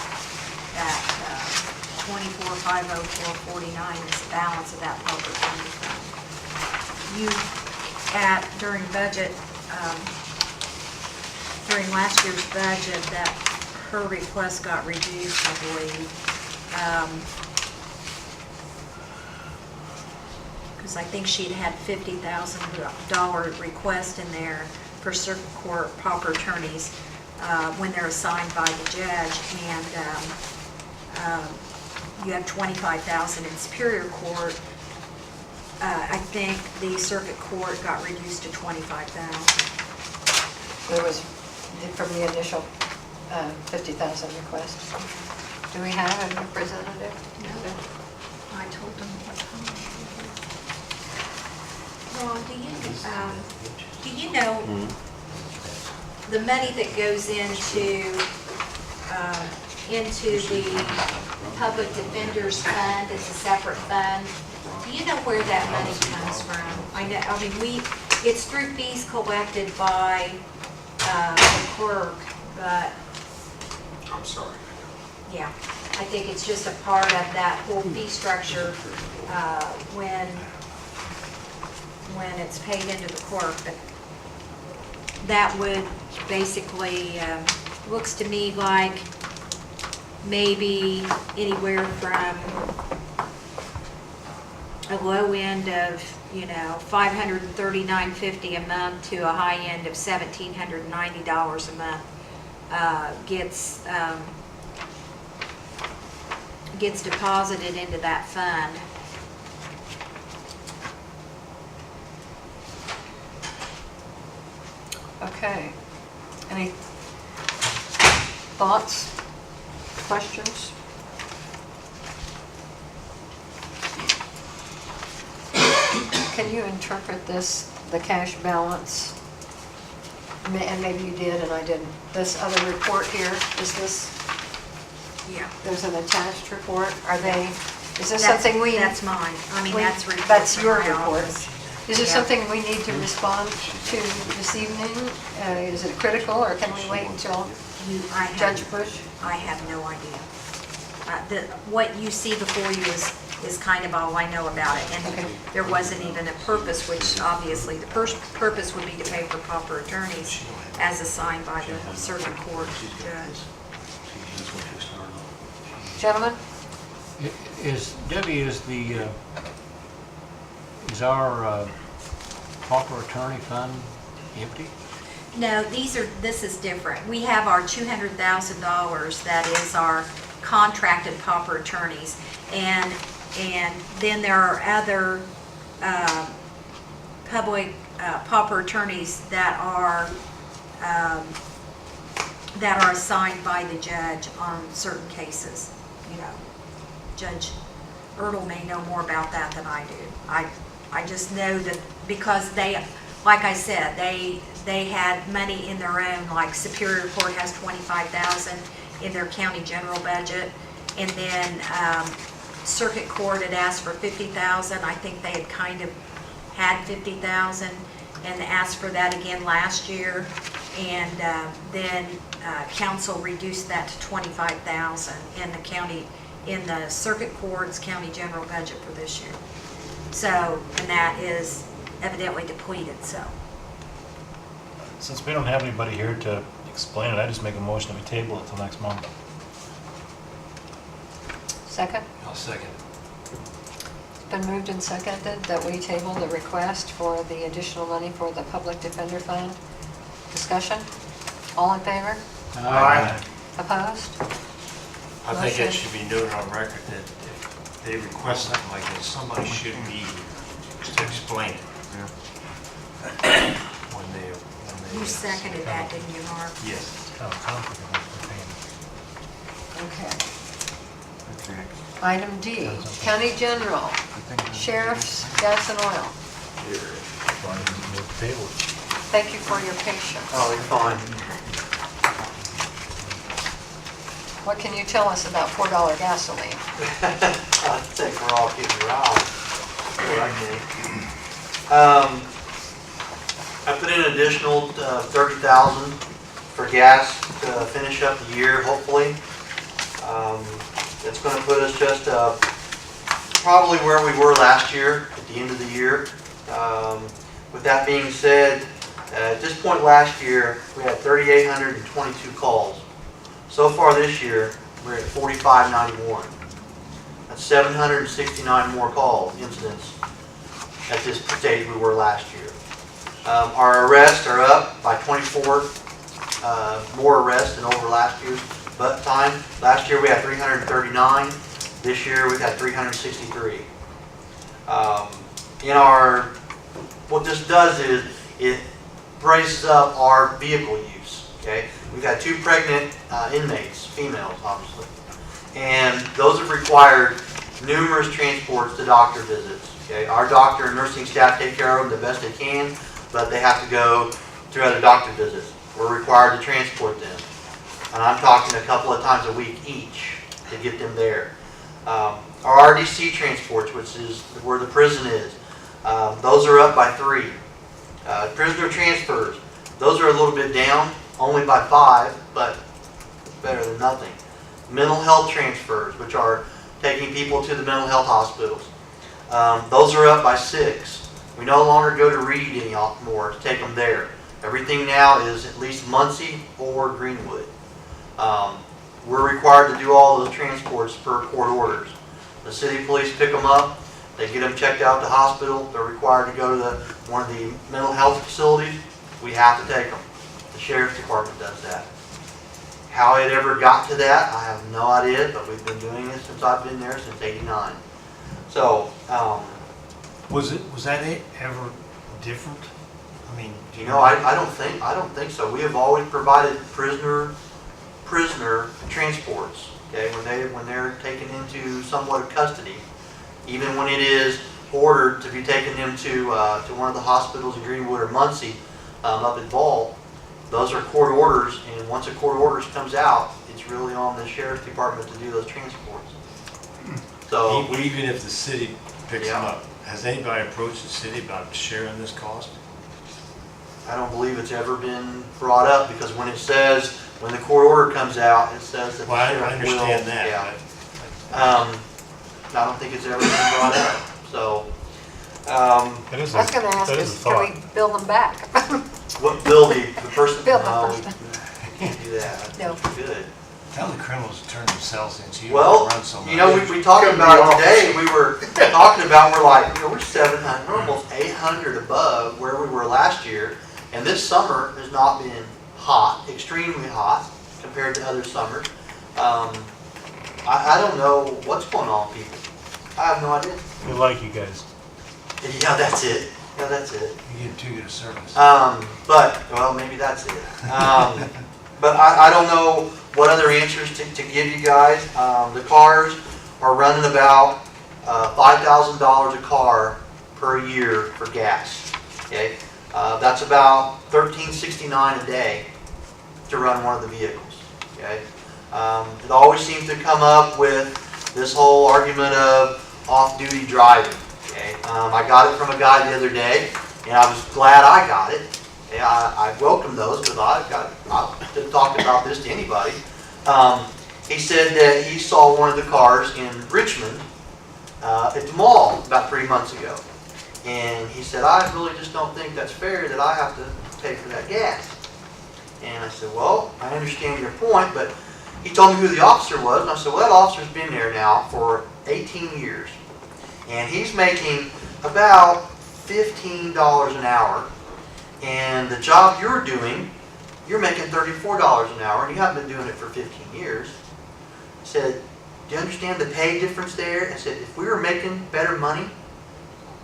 Speaker 3: 24,504.49 is the balance of that public defender fund. During budget, during last year's budget, that her request got reduced, I believe. Because I think she'd had $50,000 request in there for circuit court pauper attorneys when they're assigned by the judge, and you have $25,000 in Superior Court. I think the circuit court got reduced to $25,000.
Speaker 1: There was, from the initial 50,000 request. Do we have a representative?
Speaker 3: No. I told them what time. Ron, do you know the money that goes into the public defender's fund, it's a separate fund? Do you know where that money comes from? It's through fees collected by the clerk, but
Speaker 11: I'm sorry.
Speaker 3: yeah, I think it's just a part of that whole fee structure when it's paid into the clerk. But that would basically, looks to me like maybe anywhere from a low end of, $539.50 a month to a high end of $1,790 a month gets deposited into that fund.
Speaker 1: Okay. Any thoughts, questions? can you interpret this, the cash balance? And maybe you did and I didn't. This other report here, is this,
Speaker 3: Yeah.
Speaker 1: there's an attached report? Are they, is this
Speaker 3: That's-
Speaker 1: something we?
Speaker 3: That's mine. I mean,
Speaker 1: we-
Speaker 3: that's report
Speaker 1: That's
Speaker 3: from
Speaker 1: your
Speaker 3: my
Speaker 1: report.
Speaker 3: office.
Speaker 1: Is this
Speaker 3: Yeah.
Speaker 1: something we need to respond to this evening? Is it critical, or can we wait until
Speaker 3: I have,
Speaker 1: Judge Bush?
Speaker 3: I have no idea. What you see before you is kind of all I know about it.
Speaker 1: Okay.
Speaker 3: And there wasn't even a purpose, which obviously the first purpose would be to pay for proper attorneys as assigned by the circuit court judge.
Speaker 1: Gentlemen?
Speaker 6: Debbie, is our pauper attorney fund empty?
Speaker 3: No, this is different. We have our $200,000, that is our contracted pauper attorneys. And then there are other public pauper attorneys that are assigned by the judge on certain cases. You know, Judge Ertl may know more about that than I do. I just know that because they, like I said, they had money in their own, like Superior Court has $25,000 in their county general budget, and then Circuit Court had asked for $50,000. I think they had kind of had $50,000 and asked for that again last year, and then council reduced that to $25,000 in the Circuit Court's county general budget for this year. So, and that is evidently depleted, so.
Speaker 7: Since we don't have anybody here to explain it, I just make a motion that we table it till next month.
Speaker 1: Second?
Speaker 2: I'll second.
Speaker 1: It's been moved and seconded that we table the request for the additional money for the Public Defender Fund. Discussion? All in favor? Opposed?
Speaker 2: I think
Speaker 1: Motion.
Speaker 2: it should be noted on record that if they request something like this, somebody should be to explain it. When they.
Speaker 3: You seconded that, didn't you, Mark?
Speaker 2: Yes.
Speaker 7: It's kind of complicated with the payment.
Speaker 1: Okay. Item D, County General, Sheriff's Gas and Oil.
Speaker 7: Why didn't we move the table?
Speaker 1: Thank you for your patience.
Speaker 13: Oh, you're fine.
Speaker 1: What can you tell us about $4 gasoline?
Speaker 13: I think we're all getting around. I put in an additional $30,000 for gas to finish up the year, hopefully. It's going to put us just probably where we were last year at the end of the year. With that being said, at this point last year, we had 3,822 calls. So far this year, we're at 4,591. That's 769 more call incidents at this stage we were last year. Our arrests are up by 24 more arrests than over last year's time. Last year we had 339. This year we've had 363. What this does is it raises up our vehicle use. Okay, we've had 2 pregnant inmates, females obviously, and those have required numerous transports to doctor visits. Okay, our doctor and nursing staff take care of them the best they can, but they have to go through other doctor visits. We're required to transport them, and I'm talking a couple of times a week each to get them there. Our RDC transports, which is where the prison is, those are up by 3. Prisoner transfers, those are a little bit down, only by 5, but better than nothing. Mental health transfers, which are taking people to the mental health hospitals, those are up by 6. We no longer go to Reed anymore to take them there. Everything now is at least Muncie or Greenwood. We're required to do all those transports per court orders. The city police pick them up, they get them checked out at the hospital, they're required to go to one of the mental health facilities, we have to take them. The sheriff's department does that. How it ever got to that, I have no idea, but we've been doing it since I've been there, since '89. So,
Speaker 2: Was that ever different? I mean, do you know?
Speaker 13: I don't think so. We have always provided prisoner transports. Okay, when they're taken into somewhat of custody, even when it is ordered to be taking them to one of the hospitals in Greenwood or Muncie, up at Ball. Those are court orders, and once a court order comes out, it's really on the sheriff's department to do those transports. So
Speaker 2: Even if the city picks them
Speaker 13: Yeah.
Speaker 2: up, has anybody approached the city about sharing this cost?
Speaker 13: I don't believe it's ever been brought up, because when it says, when the court order comes out, it says that the
Speaker 2: Well, I
Speaker 13: sheriff will.
Speaker 2: understand that,
Speaker 13: Yeah.
Speaker 2: but
Speaker 13: I don't think it's ever been brought up, so,
Speaker 7: It is
Speaker 1: I was gonna ask
Speaker 7: that
Speaker 1: is,
Speaker 7: is a
Speaker 1: can
Speaker 7: thought.
Speaker 1: we build them back?
Speaker 13: what bill the person,
Speaker 1: Bill the
Speaker 13: no,
Speaker 1: person.
Speaker 13: we can't do that.
Speaker 1: No.
Speaker 13: Good.
Speaker 2: tell the criminals to turn themselves in, so you
Speaker 13: Well,
Speaker 2: don't run so much.
Speaker 13: you know, we talked about it today, we were talking about, we're like, you know, we're 700, we're almost 800 above where we were last year, and this summer has not been hot, extremely hot, compared to other summers. I don't know what's going on, people. I have no idea.
Speaker 7: We like you guys.
Speaker 13: Yeah, that's it. Yeah, that's it.
Speaker 2: You get too good a service.
Speaker 13: But, well, maybe that's it. But I don't know what other answers to give you guys. The cars are running about $5,000 a car per year for gas. Okay, that's about $13.69 a day to run one of the vehicles. Okay, it always seems to come up with this whole argument of off-duty driving. Okay, I got it from a guy the other day, and I was glad I got it. Yeah, I welcome those, because I've talked about this to anybody. He said that he saw one of the cars in Richmond at the mall about 3 months ago. And he said, I really just don't think that's fair that I have to pay for that gas. And I said, well, I understand your point, but he told me who the officer was. And I said, well, that officer's been there now for 18 years. And he's making about $15 an hour. And the job you're doing, you're making $34 an hour, and you haven't been doing it for 15 years. I said, do you understand the pay difference there? I said, if we were making better money,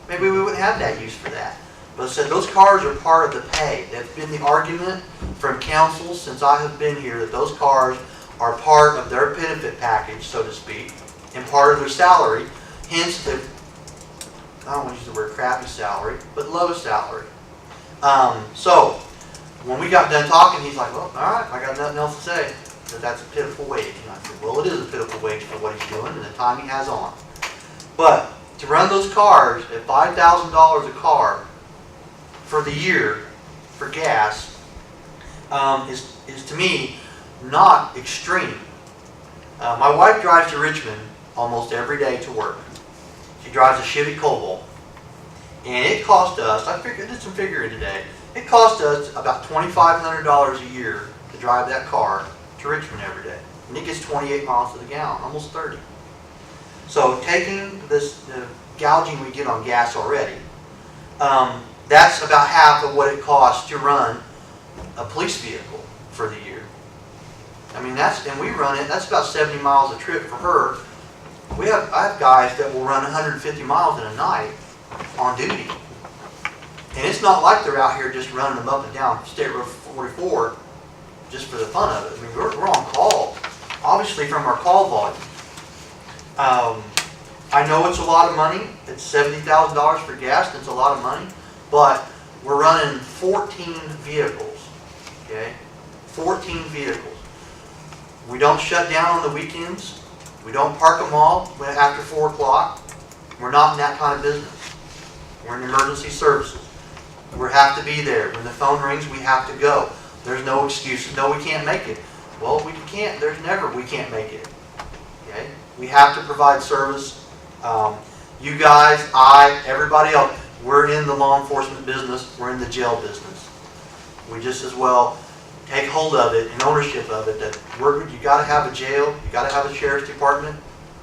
Speaker 13: maybe we wouldn't have that use for that. But I said, those cars are part of the pay. That's been the argument from council since I have been here, that those cars are part of their benefit package, so to speak, and part of their salary. Hence the, I don't want to use the word crappy salary, but low salary. So when we got done talking, he's like, well, all right, I got nothing else to say, because that's a pitiful wage. And I said, well, it is a pitiful wage for what he's doing and the time he has on. But to run those cars at $5,000 a car for the year for gas is to me not extreme. My wife drives to Richmond almost every day to work. She drives a Chevy Cobalt. And it cost us, I did some figuring today, it cost us about $2,500 a year to drive that car to Richmond every day. And it gets 28 miles to the gallon, almost 30. So taking this, the gouging we get on gas already, that's about half of what it costs to run a police vehicle for the year. I mean, and we run it, that's about 70 miles a trip for her. I have guys that will run 150 miles in a night on duty. And it's not like they're out here just running them up and down State Road 44 just for the fun of it. I mean, we're on call, obviously from our call volume. I know it's a lot of money. It's $70,000 for gas, and it's a lot of money. But we're running 14 vehicles, okay? 14 vehicles. We don't shut down on the weekends. We don't park them all after 4 o'clock. We're not in that kind of business. We're in emergency services. We have to be there. When the phone rings, we have to go. There's no excuses. No, we can't make it. Well, we can't. There's never we can't make it. Okay? We have to provide service. You guys, everybody else, we're in the law enforcement business. We're in the jail business. We just as well take hold of it and ownership of it. That you got to have a jail. You got to have a sheriff's department.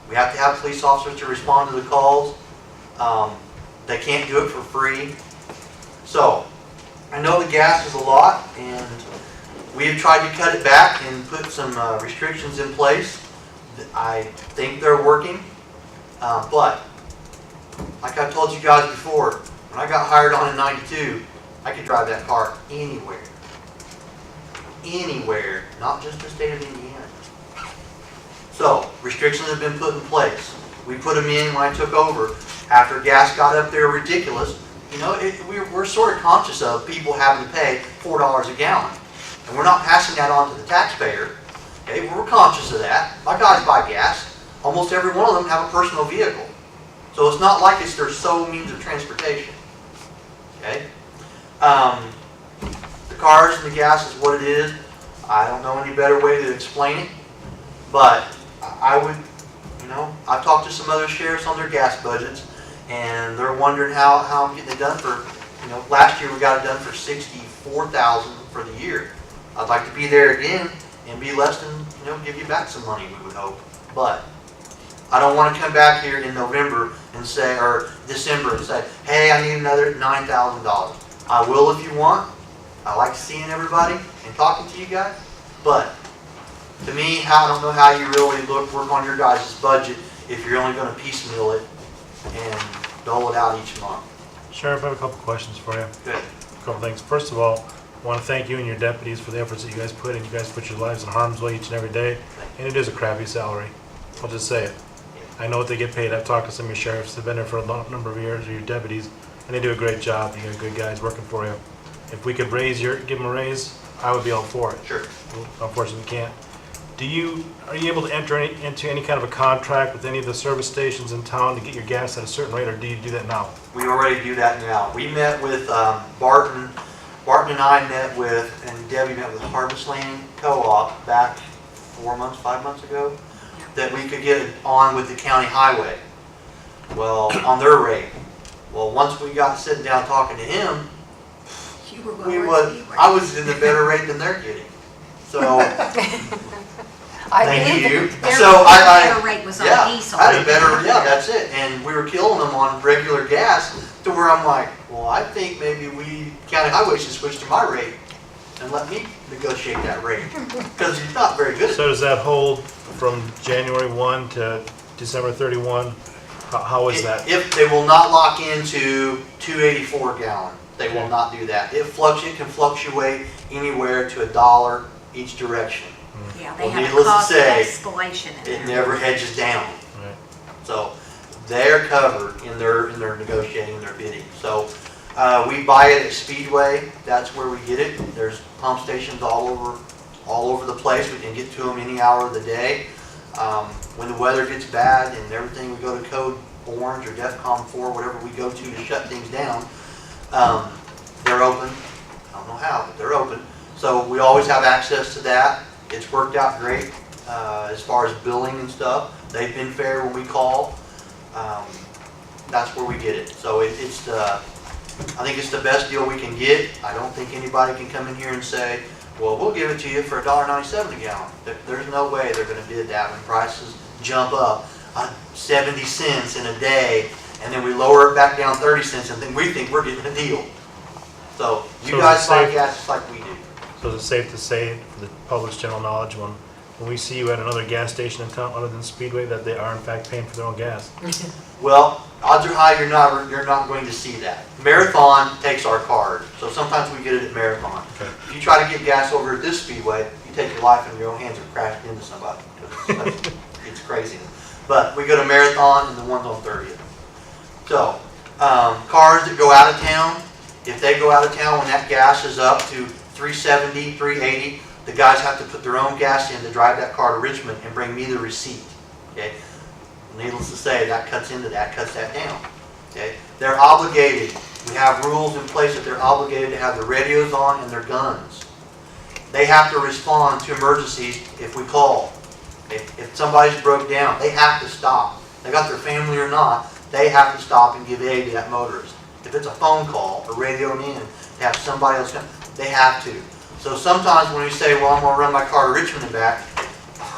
Speaker 13: We have to have police officers to respond to the calls. They can't do it for free. So, I know the gas is a lot, and we have tried to cut it back and put some restrictions in place. I think they're working, but like I told you guys before, when I got hired on in '92, I could drive that car anywhere. Anywhere, not just the state of Indiana. So, restrictions have been put in place. We put them in when I took over. after gas got up there ridiculous, you know, we're sort of conscious of people having to pay $4 a gallon. And we're not passing that on to the taxpayer. Okay, we're conscious of that. My guys buy gas. Almost every one of them have a personal vehicle. So it's not like it's their sole means of transportation. Okay? The cars and the gas is what it is. I don't know any better way to explain it. But I would, you know, I've talked to some other sheriffs on their gas budgets, and they're wondering how I'm getting it done for, you know, last year we got it done for $64,000 for the year. I'd like to be there again and be less than, you know, give you back some money, we would hope. But I don't want to come back here in November and say, or December and say, hey, I need another $9,000. I will if you want. I like seeing everybody and talking to you guys. But to me, I don't know how you really work on your guys' budget if you're only going to piecemeal it and dole it out each month.
Speaker 7: Sheriff, I have a couple questions for you.
Speaker 13: Good.
Speaker 7: A couple things. First of all, I want to thank you and your deputies for the efforts that you guys put in. You guys put your lives in harm's way each and every day, and it is a crappy salary. I'll just say it. I know what they get paid. I've talked to some of your sheriffs. They've been there for a number of years, or your deputies, and they do a great job. You got good guys working for you. If we could give them a raise, I would be all for it.
Speaker 13: Sure.
Speaker 7: Unfortunately, we can't. Are you able to enter into any kind of a contract with any of the service stations in town to get your gas at a certain rate, or do you do that now?
Speaker 13: We already do that now. We met with Barton and I met with, and Debbie met with Harvest Lane Co-op back 5 months ago, that we could get it on with the county highway. Well, on their rate. Well, once we got sitting down talking to him, I was in a better rate than they're getting. So, thank you. So
Speaker 3: Their rate was on
Speaker 13: yeah,
Speaker 3: diesel.
Speaker 13: I had a better, yeah, that's it. And we were killing them on regular gas to where I'm like, well, I think maybe county highway should switch to my rate and let me negotiate that rate. Because it's not very good.
Speaker 7: So does that hold from January 1 to December 31? How is that?
Speaker 13: If they will not lock into $2.84 a gallon, they will not do that. It can fluctuate anywhere to $1 each direction.
Speaker 3: Yeah, they
Speaker 13: Well,
Speaker 3: have a
Speaker 13: needless to
Speaker 3: cost
Speaker 13: say,
Speaker 3: escalation in
Speaker 13: It
Speaker 3: there.
Speaker 13: never hedges down.
Speaker 7: Right.
Speaker 13: So they're covered in their negotiating, their bidding. So we buy it at Speedway. That's where we get it. There's pump stations all over the place. We can get to them any hour of the day. When the weather gets bad and everything, we go to Code Orange or DEFCON 4, whatever we go to shut things down. They're open. I don't know how, but they're open. So we always have access to that. It's worked out great as far as billing and stuff. They've been fair when we call. That's where we get it. So I think it's the best deal we can get. I don't think anybody can come in here and say, well, we'll give it to you for $1.97 a gallon. There's no way they're going to bid that when prices jump up 70 cents in a day, and then we lower it back down 30 cents, and then we think we're getting a deal. So you guys buy gas just like we do.
Speaker 7: So is it safe to say, for the public's general knowledge, when we see you at another gas station in town other than Speedway, that they are in fact paying for their own gas?
Speaker 13: Well, odds are high you're not going to see that. Marathon takes our card, so sometimes we get it at Marathon.
Speaker 7: Okay.
Speaker 13: If you try to get gas over at this Speedway, you take your life in your own hands and crash into somebody. It's crazy. But we go to Marathon and the one's on 30th. So, cars that go out of town, if they go out of town when that gas is up to $3.70, $3.80, the guys have to put their own gas in to drive that car to Richmond and bring me the receipt. Okay? Needless to say, that cuts into that, cuts that down. Okay? They're obligated. We have rules in place that they're obligated to have their radios on and their guns. They have to respond to emergencies if we call. If somebody's broke down, they have to stop. They got their family or not, they have to stop and give aid to that motorist. If it's a phone call or radioing in to have somebody else come, they have to. So sometimes when we say, well, I'm going to run my car to Richmond and back,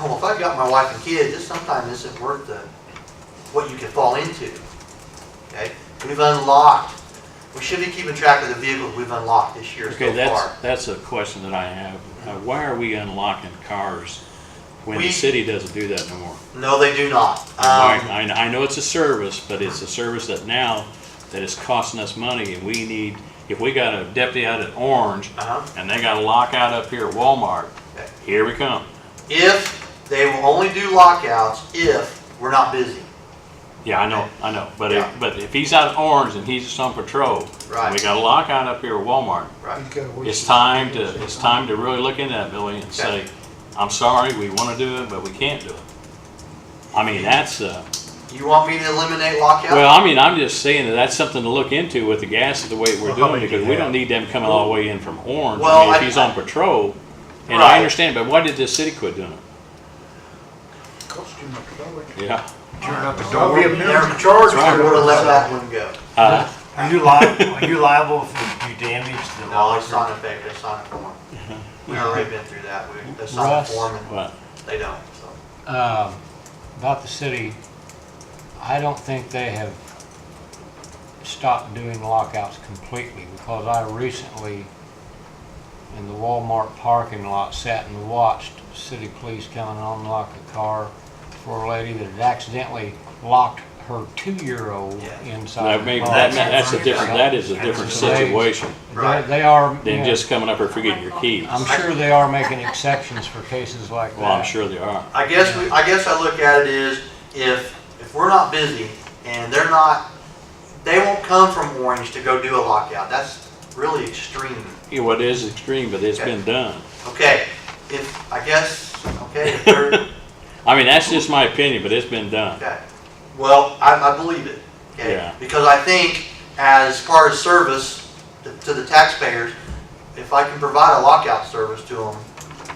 Speaker 13: well, if I've got my wife and kids, this sometimes isn't worth what you can fall into. Okay? We've unlocked. We should be keeping track of the vehicles we've unlocked this year
Speaker 5: Okay,
Speaker 13: so far.
Speaker 5: that's a question that I have. Why are we unlocking cars when the
Speaker 13: We-
Speaker 5: city doesn't do that no more?
Speaker 13: No, they do not.
Speaker 5: I know it's a service, but it's a service that now that is costing us money, and we need, if we got a deputy out at Orange, and they got a lockout up here at Walmart,
Speaker 13: Okay.
Speaker 5: here we come.
Speaker 13: If they will only do lockouts if we're not busy.
Speaker 5: Yeah, I know, but
Speaker 13: Yeah.
Speaker 5: but if he's out of Orange and he's just on patrol, and we
Speaker 13: Right.
Speaker 5: got a lockout up here at Walmart,
Speaker 13: Right.
Speaker 10: He's gotta wait.
Speaker 5: it's time to really look into that, Billy, and say, I'm sorry, we want to do it, but we can't do it. I mean, that's,
Speaker 13: You want me to eliminate lockout?
Speaker 5: well, I mean, I'm just saying that that's something to look into with the gas the way we're
Speaker 7: Well, how
Speaker 5: doing,
Speaker 7: many do
Speaker 5: because
Speaker 7: you
Speaker 5: we
Speaker 7: have?
Speaker 5: don't need them coming all the way in from Orange.
Speaker 13: Well,
Speaker 5: I mean, if
Speaker 13: I-
Speaker 5: he's on patrol, and
Speaker 13: Right.
Speaker 5: I understand, but why did the city quit doing it?
Speaker 10: Cost you much, don't it?
Speaker 5: Yeah.
Speaker 9: Turn up the
Speaker 10: I'll
Speaker 9: door.
Speaker 10: be a minimum charge.
Speaker 13: I would have let that one go.
Speaker 2: Are you liable if you damage the
Speaker 13: No, it's
Speaker 2: locker?
Speaker 13: not effective, it's not a form. We've already been through that, it's not
Speaker 6: Russ?
Speaker 13: a form and
Speaker 5: What?
Speaker 13: they don't, so.
Speaker 6: About the city, I don't think they have stopped doing lockouts completely, because I recently, in the Walmart parking lot, sat and watched city police come and unlock a car for a lady that had accidentally locked her 2-year-old
Speaker 13: Yeah.
Speaker 6: inside.
Speaker 5: That
Speaker 6: the
Speaker 5: may-
Speaker 6: car.
Speaker 5: that is a different situation
Speaker 13: Right.
Speaker 6: They are,
Speaker 5: than
Speaker 6: yeah,
Speaker 5: just coming up or forgetting your keys.
Speaker 6: I'm sure they are making exceptions for cases like that.
Speaker 5: Well, I'm sure they are.
Speaker 13: I guess I look at it is, if we're not busy and they won't come from Orange to go do a lockout. That's really extreme.
Speaker 5: Yeah, well, it is extreme, but it's been done.
Speaker 13: Okay, if they're,
Speaker 5: I mean, that's just my opinion, but it's been done.
Speaker 13: okay. Well, I believe it, okay?
Speaker 5: Yeah.
Speaker 13: Because I think as far as service to the taxpayers, if I can provide a lockout service to them,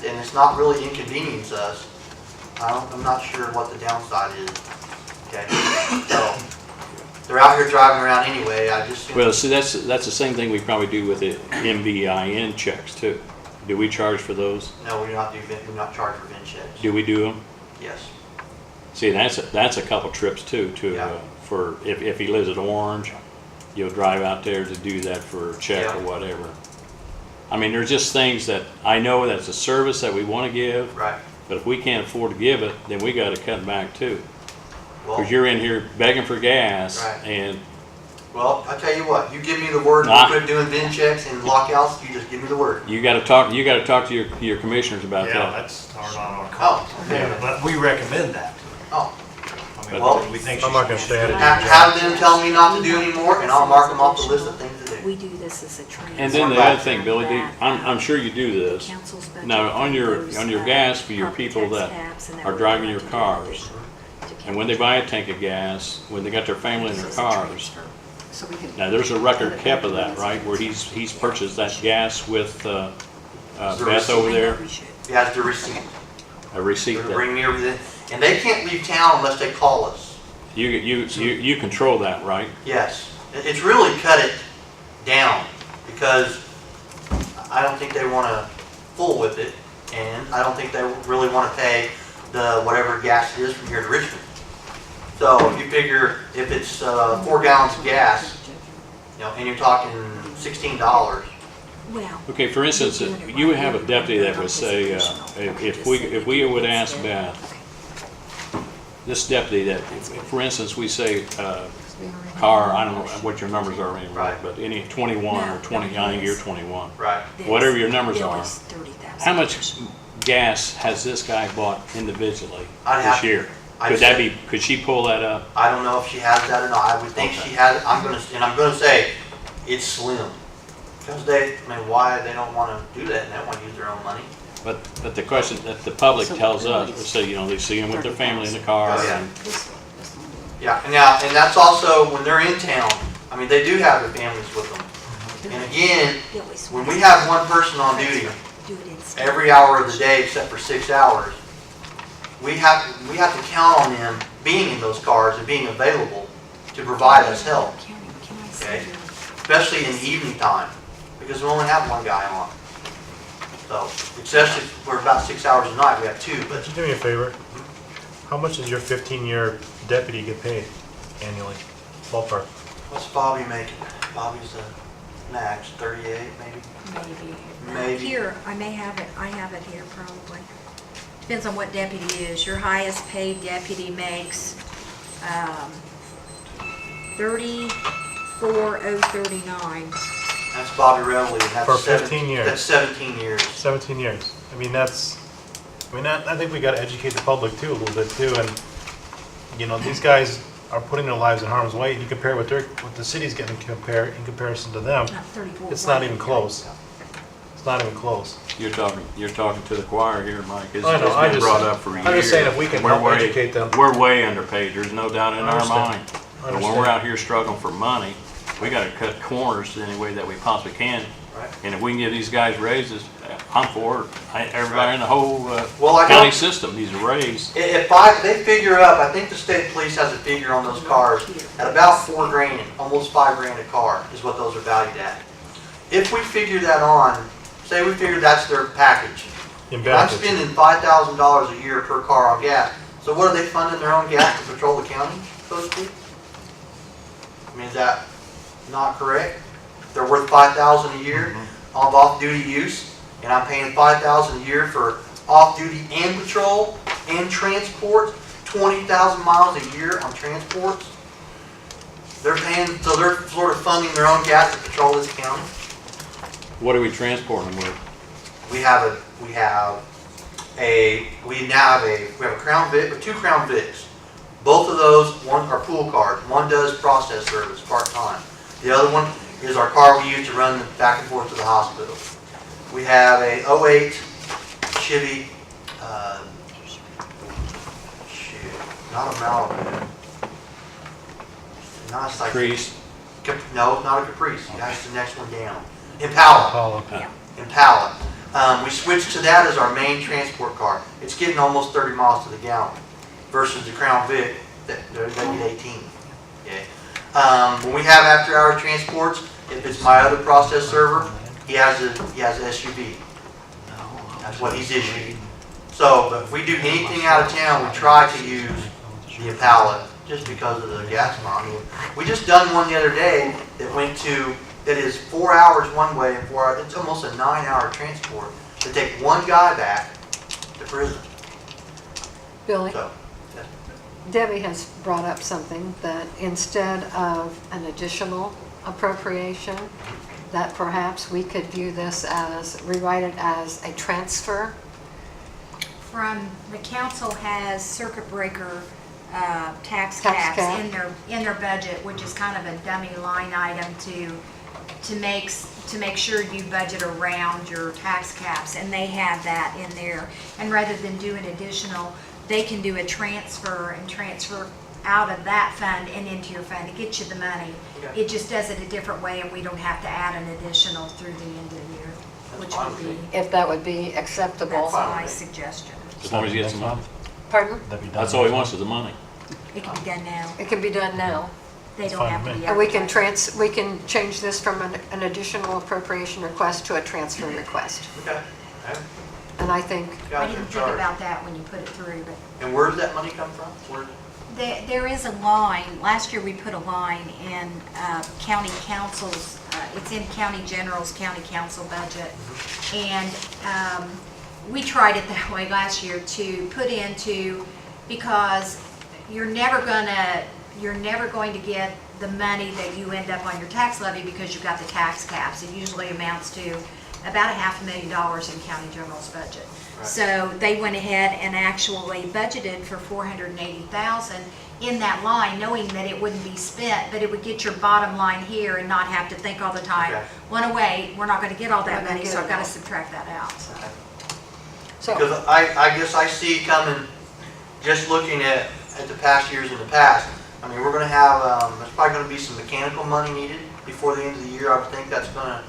Speaker 13: and it's not really inconvenience us, I'm not sure what the downside is, okay? So, they're out here driving around anyway, I just.
Speaker 5: Well, see, that's the same thing we probably do with the MVIN checks too. Do we charge for those?
Speaker 13: No, we do not charge for VIN checks.
Speaker 5: Do we do them?
Speaker 13: Yes.
Speaker 5: See, that's a couple trips too,
Speaker 13: Yeah.
Speaker 5: for, if he lives at Orange, you'll drive out there to do that for a check or
Speaker 13: Yeah.
Speaker 5: whatever. I mean, there's just things that, I know that's a service that we want to give,
Speaker 13: Right.
Speaker 5: but if we can't afford to give it, then we got to cut back too.
Speaker 13: Well,
Speaker 5: Because you're in here begging for gas,
Speaker 13: Right.
Speaker 5: and
Speaker 13: well, I tell you what, you give me the word,
Speaker 5: Nah.
Speaker 13: we quit doing VIN checks and lockouts, you just give me the word.
Speaker 5: you got to talk to your commissioners about
Speaker 2: Yeah,
Speaker 5: that.
Speaker 2: that's not our
Speaker 13: Oh,
Speaker 2: call.
Speaker 13: okay.
Speaker 2: But we recommend that.
Speaker 13: Oh,
Speaker 2: I mean,
Speaker 13: Well,
Speaker 2: we think
Speaker 7: I'm not gonna stay at it.
Speaker 13: have them tell me not to do anymore, and I'll mark them off the list of things to do.
Speaker 3: We do this as a training.
Speaker 5: And then the other thing, Billy, I'm sure you do this.
Speaker 3: Council's budget
Speaker 5: Now, on your
Speaker 3: goes,
Speaker 5: gas for your
Speaker 3: property
Speaker 5: people
Speaker 3: tax
Speaker 5: that
Speaker 3: caps, and
Speaker 5: are
Speaker 3: we're
Speaker 5: driving
Speaker 3: going
Speaker 5: your
Speaker 3: to do
Speaker 5: cars,
Speaker 3: to
Speaker 5: and when they buy a tank of gas, when they got their family in their
Speaker 1: This is a
Speaker 5: cars,
Speaker 1: transfer, so we can-
Speaker 5: now there's a record kept of that, right? Where he's purchased that gas with Beth over there,
Speaker 13: He has the receipt,
Speaker 5: a receipt
Speaker 13: they
Speaker 5: that,
Speaker 13: bring me everything, and they can't leave town unless they call us.
Speaker 5: you control that, right?
Speaker 13: Yes, it's really cut it down, because I don't think they want to fool with it, and I don't think they really want to pay the whatever gas it is from here to Richmond. So if you figure, if it's 4 gallons of gas, and you're talking $16,
Speaker 3: Well,
Speaker 5: Okay, for instance, you would have a deputy that would say, if we would ask Beth, this deputy that, if, for instance, we say, car, I don't know what your numbers are anymore,
Speaker 13: Right.
Speaker 5: but any 21 or 20, I think you're 21.
Speaker 13: right?
Speaker 5: Whatever your numbers
Speaker 3: bill
Speaker 5: are,
Speaker 3: is $30,000.
Speaker 5: how much gas has this guy bought individually
Speaker 13: I'd
Speaker 5: this
Speaker 13: have-
Speaker 5: year?
Speaker 13: I'd
Speaker 5: Could that
Speaker 13: say-
Speaker 5: be, could she pull that up?
Speaker 13: I don't know if she has that or not. I would think she has. I'm gonna say it's slim, because why they don't want to do that and they don't want to use their own money.
Speaker 5: But the question that the public tells us, let's say, they see him with their family in the car,
Speaker 13: Oh, yeah.
Speaker 5: and
Speaker 13: Yeah, and that's also when they're in town. I mean, they do have their families with them. And again, when we have one person on duty every hour of the day except for 6 hours, we have to count on them being in those cars and being available to provide us help, okay? Especially in the evening time, because we only have one guy on. So, especially if we're about 6 hours a night, we have 2, but
Speaker 7: Just do me a favor. How much does your 15-year deputy get paid annually? Ballpark.
Speaker 13: what's Bobby making? Bobby's a max, 38 maybe? Maybe.
Speaker 3: Here, I have it here probably. Depends on what deputy is. Your highest paid deputy makes 34,039.
Speaker 13: That's Bobby Reveley, and that's
Speaker 7: For 15 years.
Speaker 13: That's 17 years.
Speaker 7: 17 years. I mean, I think we got to educate the public too, a little bit too. And, these guys are putting their lives in harm's way, and you compare what the city's getting in comparison to them,
Speaker 3: Not 34.
Speaker 7: it's not even close. It's not even close.
Speaker 5: You're talking to the choir here, Mike. It's
Speaker 7: I know,
Speaker 5: it's
Speaker 7: I
Speaker 5: been
Speaker 7: just-
Speaker 5: brought up for years.
Speaker 7: I'm just saying if we can
Speaker 5: We're
Speaker 7: help
Speaker 5: way-
Speaker 7: educate them.
Speaker 5: We're way underpaid, there's no doubt in
Speaker 7: I
Speaker 5: our
Speaker 7: understand.
Speaker 5: mind.
Speaker 7: I
Speaker 5: But when
Speaker 7: understand.
Speaker 5: we're out here struggling for money, we gotta cut corners any way that we possibly can.
Speaker 13: Right.
Speaker 5: And if we can give these guys raises, I'm for it. Everybody in the whole
Speaker 13: Well, I
Speaker 5: county
Speaker 13: don't-
Speaker 5: system needs a raise.
Speaker 13: They figure up, I think the state police has a figure on those cars at about $4,000, almost $5,000 a car is what those are valued at. If we figure that on, say we figure that's their package,
Speaker 7: In
Speaker 13: and I'm
Speaker 7: benefits.
Speaker 13: spending $5,000 a year per car on gas, so what are they funding their own gas to patrol the county, so to speak? I mean, is that not correct? They're worth $5,000 a year of off-duty use, and I'm paying $5,000 a year for off-duty and patrol and transport, 20,000 miles a year on transports. They're paying, so they're sort of funding their own gas to patrol this county.
Speaker 5: What are we transporting them with?
Speaker 13: We now have a Crown Vic, or 2 Crown Vics. Both of those, one are pool cars. One does process service part-time. The other one is our car we use to run back and forth to the hospital. We have a 08 Chevy, not a Malibu. Not a Cycle.
Speaker 5: Crease?
Speaker 13: No, not a Caprice. That's the next one down. Impala.
Speaker 7: Apollo.
Speaker 13: Impala. We switched to that as our main transport car. It's getting almost 30 miles to the gallon versus the Crown Vic that they get 18. Okay. When we have after-hour transports, if it's my other process server, he has an SUV. That's what he's issued. So if we do anything out of town, we try to use the Impala just because of the gas amount. I mean, we just done one the other day that is 4 hours one way and 4 hours, it's almost a 9-hour transport to take one guy back to prison.
Speaker 1: Billy,
Speaker 13: So,
Speaker 1: Debbie has brought up something that instead of an additional appropriation, that perhaps we could view this as, rewrite it as a transfer.
Speaker 3: The council has circuit breaker tax
Speaker 1: Tax
Speaker 3: caps
Speaker 1: cap.
Speaker 3: in their budget, which is kind of a dummy line item to make sure you budget around your tax caps, and they have that in there. And rather than do an additional, they can do a transfer and transfer out of that fund and into your fund. It gets you the money.
Speaker 13: Okay.
Speaker 3: It just does it a different way, and we don't have to add an additional through the end of the year, which
Speaker 13: fine
Speaker 3: would
Speaker 13: with
Speaker 3: be,
Speaker 1: If that would be acceptable.
Speaker 3: that's my suggestion.
Speaker 5: As long as he gets the money.
Speaker 1: Pardon?
Speaker 7: That'd be done
Speaker 5: That's all he
Speaker 7: next
Speaker 5: wants
Speaker 7: month.
Speaker 5: is the money.
Speaker 3: It can be done now.
Speaker 1: It can be done now.
Speaker 3: They
Speaker 7: That's
Speaker 3: don't
Speaker 7: fine
Speaker 3: have
Speaker 7: with
Speaker 3: to
Speaker 7: me.
Speaker 3: be
Speaker 1: And
Speaker 3: advertised.
Speaker 1: we can change this from an additional appropriation request to a transfer request.
Speaker 13: okay.
Speaker 1: And I think,
Speaker 3: I
Speaker 13: Guys
Speaker 3: didn't
Speaker 13: in
Speaker 3: think
Speaker 13: charge.
Speaker 3: about that when you put it through, but
Speaker 13: And where does that money come from?
Speaker 3: there is a line, last year we put a line in county council's, it's in county general's county council budget. And we tried it that way last year to put into, because you're never going to get the money that you end up on your tax levy because you've got the tax caps. It usually amounts to about $500,000 in county general's budget.
Speaker 13: Right.
Speaker 3: So they went ahead and actually budgeted for $480,000 in that line, knowing that it wouldn't be spent, but it would get your bottom line here and not have to think all the time,
Speaker 13: Okay.
Speaker 3: well, wait, we're not going to get all
Speaker 1: We're
Speaker 3: that
Speaker 1: gonna
Speaker 3: money,
Speaker 1: get
Speaker 3: so
Speaker 1: it
Speaker 3: I've got
Speaker 1: all.
Speaker 3: to subtract that out. So.
Speaker 13: Because
Speaker 1: so,
Speaker 13: I guess I see coming, just looking at the past years in the past, I mean, we're gonna have, there's probably gonna be some mechanical money needed before the end of the year. I would think that's gonna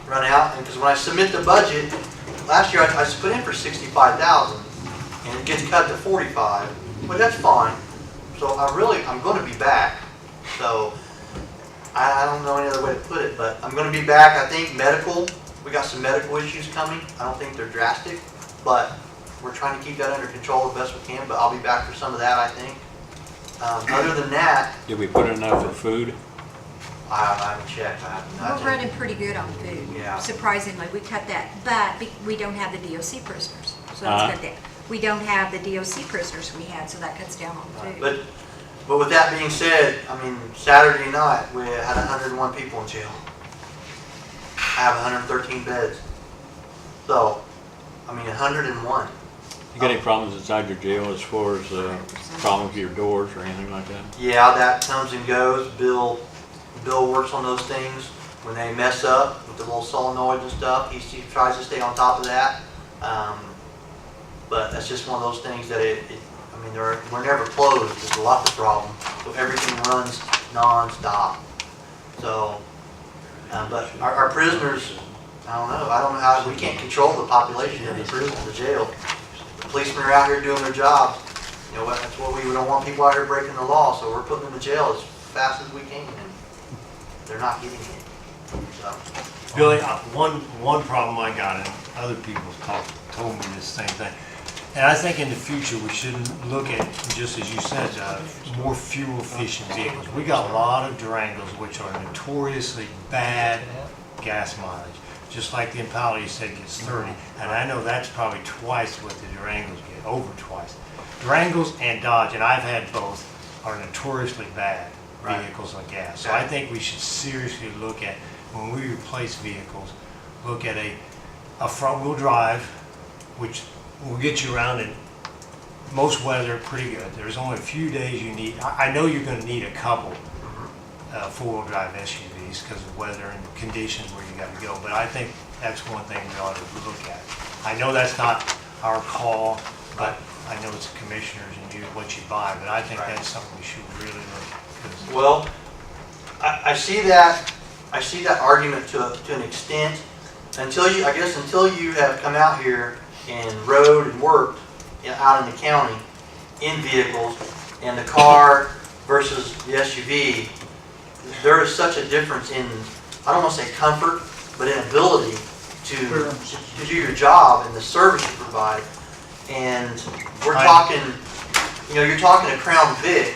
Speaker 13: run out. And because when I submit the budget, last year I put in for 65,000 and it gets cut to 45, but that's fine. So I'm gonna be back. So I don't know any other way to put it, but I'm gonna be back. I think medical, we got some medical issues coming. I don't think they're drastic, but we're trying to keep that under control the best we can, but I'll be back for some of that, I think. Other than that,
Speaker 5: Did we put enough for food?
Speaker 13: I haven't checked. I haven't.
Speaker 3: We're running pretty good on food.
Speaker 13: Yeah.
Speaker 3: Surprisingly, we cut that, but we don't have the DOC prisoners, so
Speaker 5: Uh-huh.
Speaker 3: that's good there. We don't have the DOC prisoners we had, so that cuts down on food.
Speaker 13: But with that being said, I mean, Saturday night, we had 101 people in jail. I have 113 beds. So, I mean, 101.
Speaker 5: You got any problems inside your jail as far as problems with your doors or anything like that?
Speaker 13: Yeah, that comes and goes. Bill works on those things. When they mess up with the little solenoids and stuff, he tries to stay on top of that. But that's just one of those things that I mean, we're never closed. There's a lot of problem. So everything runs non-stop. So, but our prisoners, I don't know how, we can't control the population in the prison, the jail. The policemen are out here doing their jobs. You know, that's what we don't want people out here breaking the law, so we're putting them in jail as fast as we can, and they're not getting it. So,
Speaker 2: Billy, one problem I got, and other people told me the same thing. And I think in the future, we should look at, just as you said, more fuel-efficient vehicles. We got a lot of Durangos, which are notoriously bad gas mileage. Just like the Impala you said gets 30. And I know that's probably twice what the Durangos get, over twice. Durangos and Dodge, and I've had both, are notoriously bad vehicles on gas. So I think we should seriously look at, when we replace vehicles, look at a front-wheel drive, which will get you around in most weather pretty good. There's only a few days you need. I know you're going to need a couple four-wheel drive SUVs because of weather and conditions where you got to go. But I think that's one thing we ought to look at. I know that's not our call, but I know it's the commissioners and what you buy. But I think that's something we should really look at.
Speaker 13: well, I see that argument to an extent until you have come out here and rode and worked out in the county in vehicles, and the car versus the SUV, there is such a difference in, I don't want to say comfort, but in ability to do your job and the service you provide. And we're talking, you're talking a Crown Vic.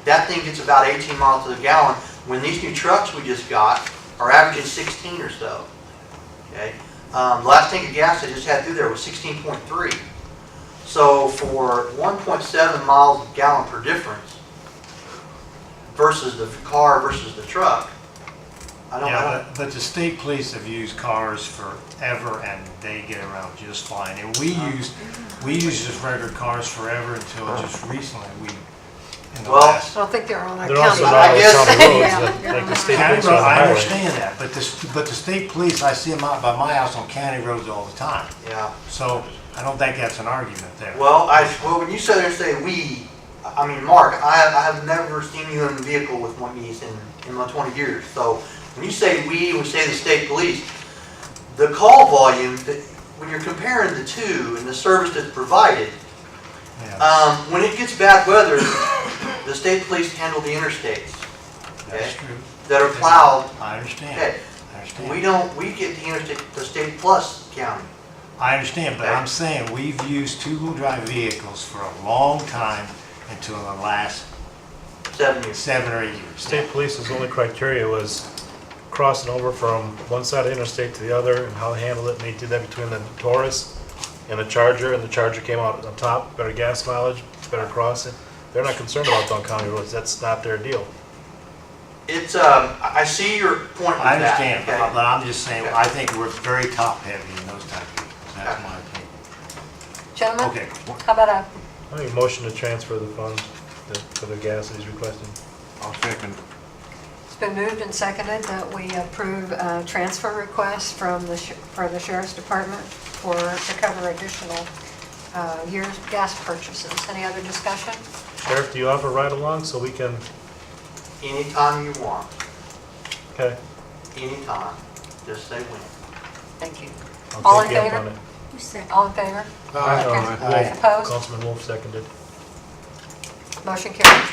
Speaker 13: That thing gets about 18 miles to the gallon. When these new trucks we just got are averaging 16 or so. Okay. The last tank of gas I just had through there was 16.3. So for 1.7 miles a gallon per difference versus the car versus the truck,
Speaker 2: but the state police have used cars forever and they get around just fine. And we use just regular cars forever until just recently
Speaker 1: I don't think they're on our
Speaker 7: They're
Speaker 1: county.
Speaker 7: also not on county roads,
Speaker 1: Yeah.
Speaker 7: like the state
Speaker 2: County
Speaker 7: police on
Speaker 2: road,
Speaker 7: the
Speaker 2: I
Speaker 7: highway.
Speaker 2: understand that, but the state police, I see them out by my house on county roads all the time.
Speaker 13: yeah.
Speaker 2: So I don't think that's an argument there.
Speaker 13: Well, when you sit there and say we, I mean, Mark, I have never seen you in a vehicle with one of these in my 20 years. So when you say we say the state police, the call volume, when you're comparing the two and the service that's provided, when it gets bad weather, the state police handle the interstates.
Speaker 2: That's true.
Speaker 13: That are plowed.
Speaker 2: I understand.
Speaker 13: Okay.
Speaker 2: I understand.
Speaker 13: We get the interstate, the state plus county.
Speaker 2: I understand, but
Speaker 13: Okay.
Speaker 2: I'm saying we've used two-wheel drive vehicles for a long time until the last
Speaker 13: 7 years.
Speaker 2: 7 or 8 years.
Speaker 7: State police's only criteria was crossing over from one side of the interstate to the other and how they handled it. And they did that between the Taurus and the Charger, and the Charger came out on top, better gas mileage, better crossing. They're not concerned about Don County roads. That's not their deal.
Speaker 13: It's, I see your point with
Speaker 2: I
Speaker 13: that.
Speaker 2: understand,
Speaker 13: okay?
Speaker 2: but I'm just saying, I think we're very top-heavy in those type of vehicles. That's my opinion.
Speaker 1: Gentlemen,
Speaker 2: Okay.
Speaker 1: how about
Speaker 7: I make a motion to transfer the funds for the gas that he's requesting.
Speaker 9: I'll second.
Speaker 1: it's been moved and seconded that we approve a transfer request from for the Sheriff's Department to cover additional year's gas purchases. Any other discussion?
Speaker 7: Sheriff, do you offer ride-along so we can,
Speaker 13: Anytime you want,
Speaker 7: okay?
Speaker 13: anytime, just say when.
Speaker 1: Thank you.
Speaker 7: I'll
Speaker 1: All in
Speaker 7: take you up
Speaker 1: favor?
Speaker 7: on it.
Speaker 3: Who's second?
Speaker 1: All in favor?
Speaker 2: Aye.
Speaker 1: Opposed?
Speaker 7: Councilman Wolf seconded.
Speaker 1: Motion carried.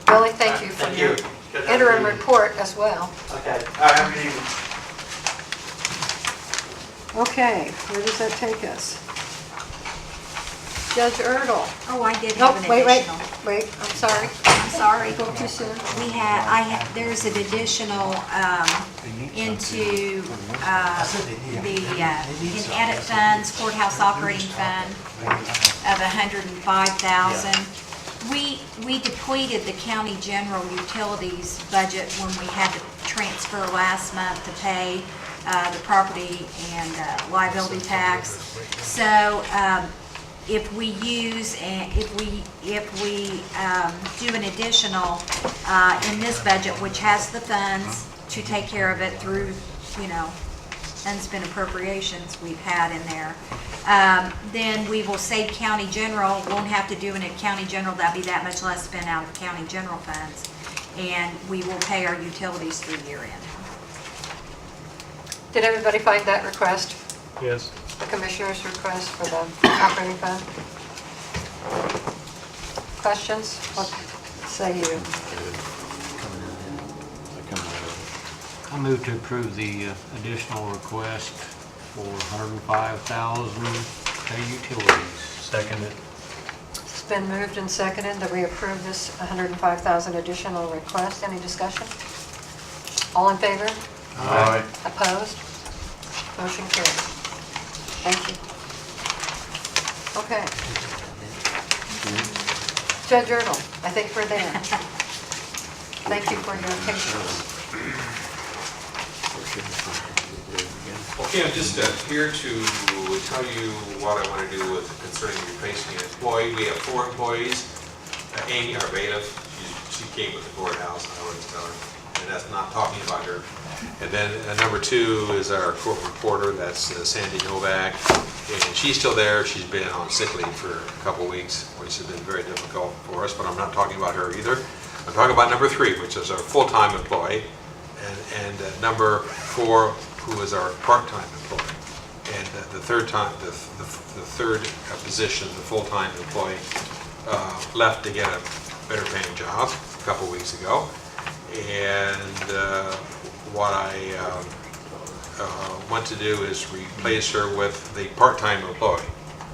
Speaker 1: Billy, thank you for
Speaker 13: Thank
Speaker 1: your
Speaker 13: you. Good to have
Speaker 1: interim
Speaker 13: you.
Speaker 1: report as well.
Speaker 13: Okay, all right, have a good evening.
Speaker 1: Okay, where does that take us? Judge Erdl.
Speaker 3: Oh, I did
Speaker 1: No,
Speaker 3: have an
Speaker 1: wait,
Speaker 3: additional.
Speaker 1: I'm sorry.
Speaker 3: I'm sorry.
Speaker 1: Spoke too soon.
Speaker 3: There's an additional, into, in edit funds, courthouse operating fund of $105,000. We depleted the county general utilities budget when we had to transfer last month to pay the property and liability tax. So if we use, if we do an additional in this budget, which has the funds to take care of it through, you know, unspent appropriations we've had in there, then we will save county general, won't have to do it at county general, that'll be that much less spent out of county general funds, and we will pay our utilities through year end.
Speaker 1: Did everybody find that request,
Speaker 7: Yes.
Speaker 1: the commissioner's request for the operating fund? Questions? What say you?
Speaker 6: I move to approve the additional request for $105,000 pay utilities.
Speaker 7: Seconded.
Speaker 1: It's been moved and seconded that we approve this $105,000 additional request. Any discussion? All in favor?
Speaker 7: Aye.
Speaker 1: Opposed? Motion carries. Thank you. Okay. Judge Ertl, I think we're there. Thank you for your patience.
Speaker 14: Okay, I'm just here to tell you what I want to do with concerning replacing an employee. We have 4 employees. Amy, our bailiff, she came with the courthouse, I always tell her, and that's not talking about her. And then number 2 is our court reporter, that's Sandy Novak, and she's still there. She's been on sick leave for a couple weeks, which has been very difficult for us, but I'm not talking about her either. I'm talking about number 3, which is our full-time employee, and number 4, who is our part-time employee. And the third position, the full-time employee, left to get a better paying job a couple weeks ago. And what I want to do is replace her with the part-time employee,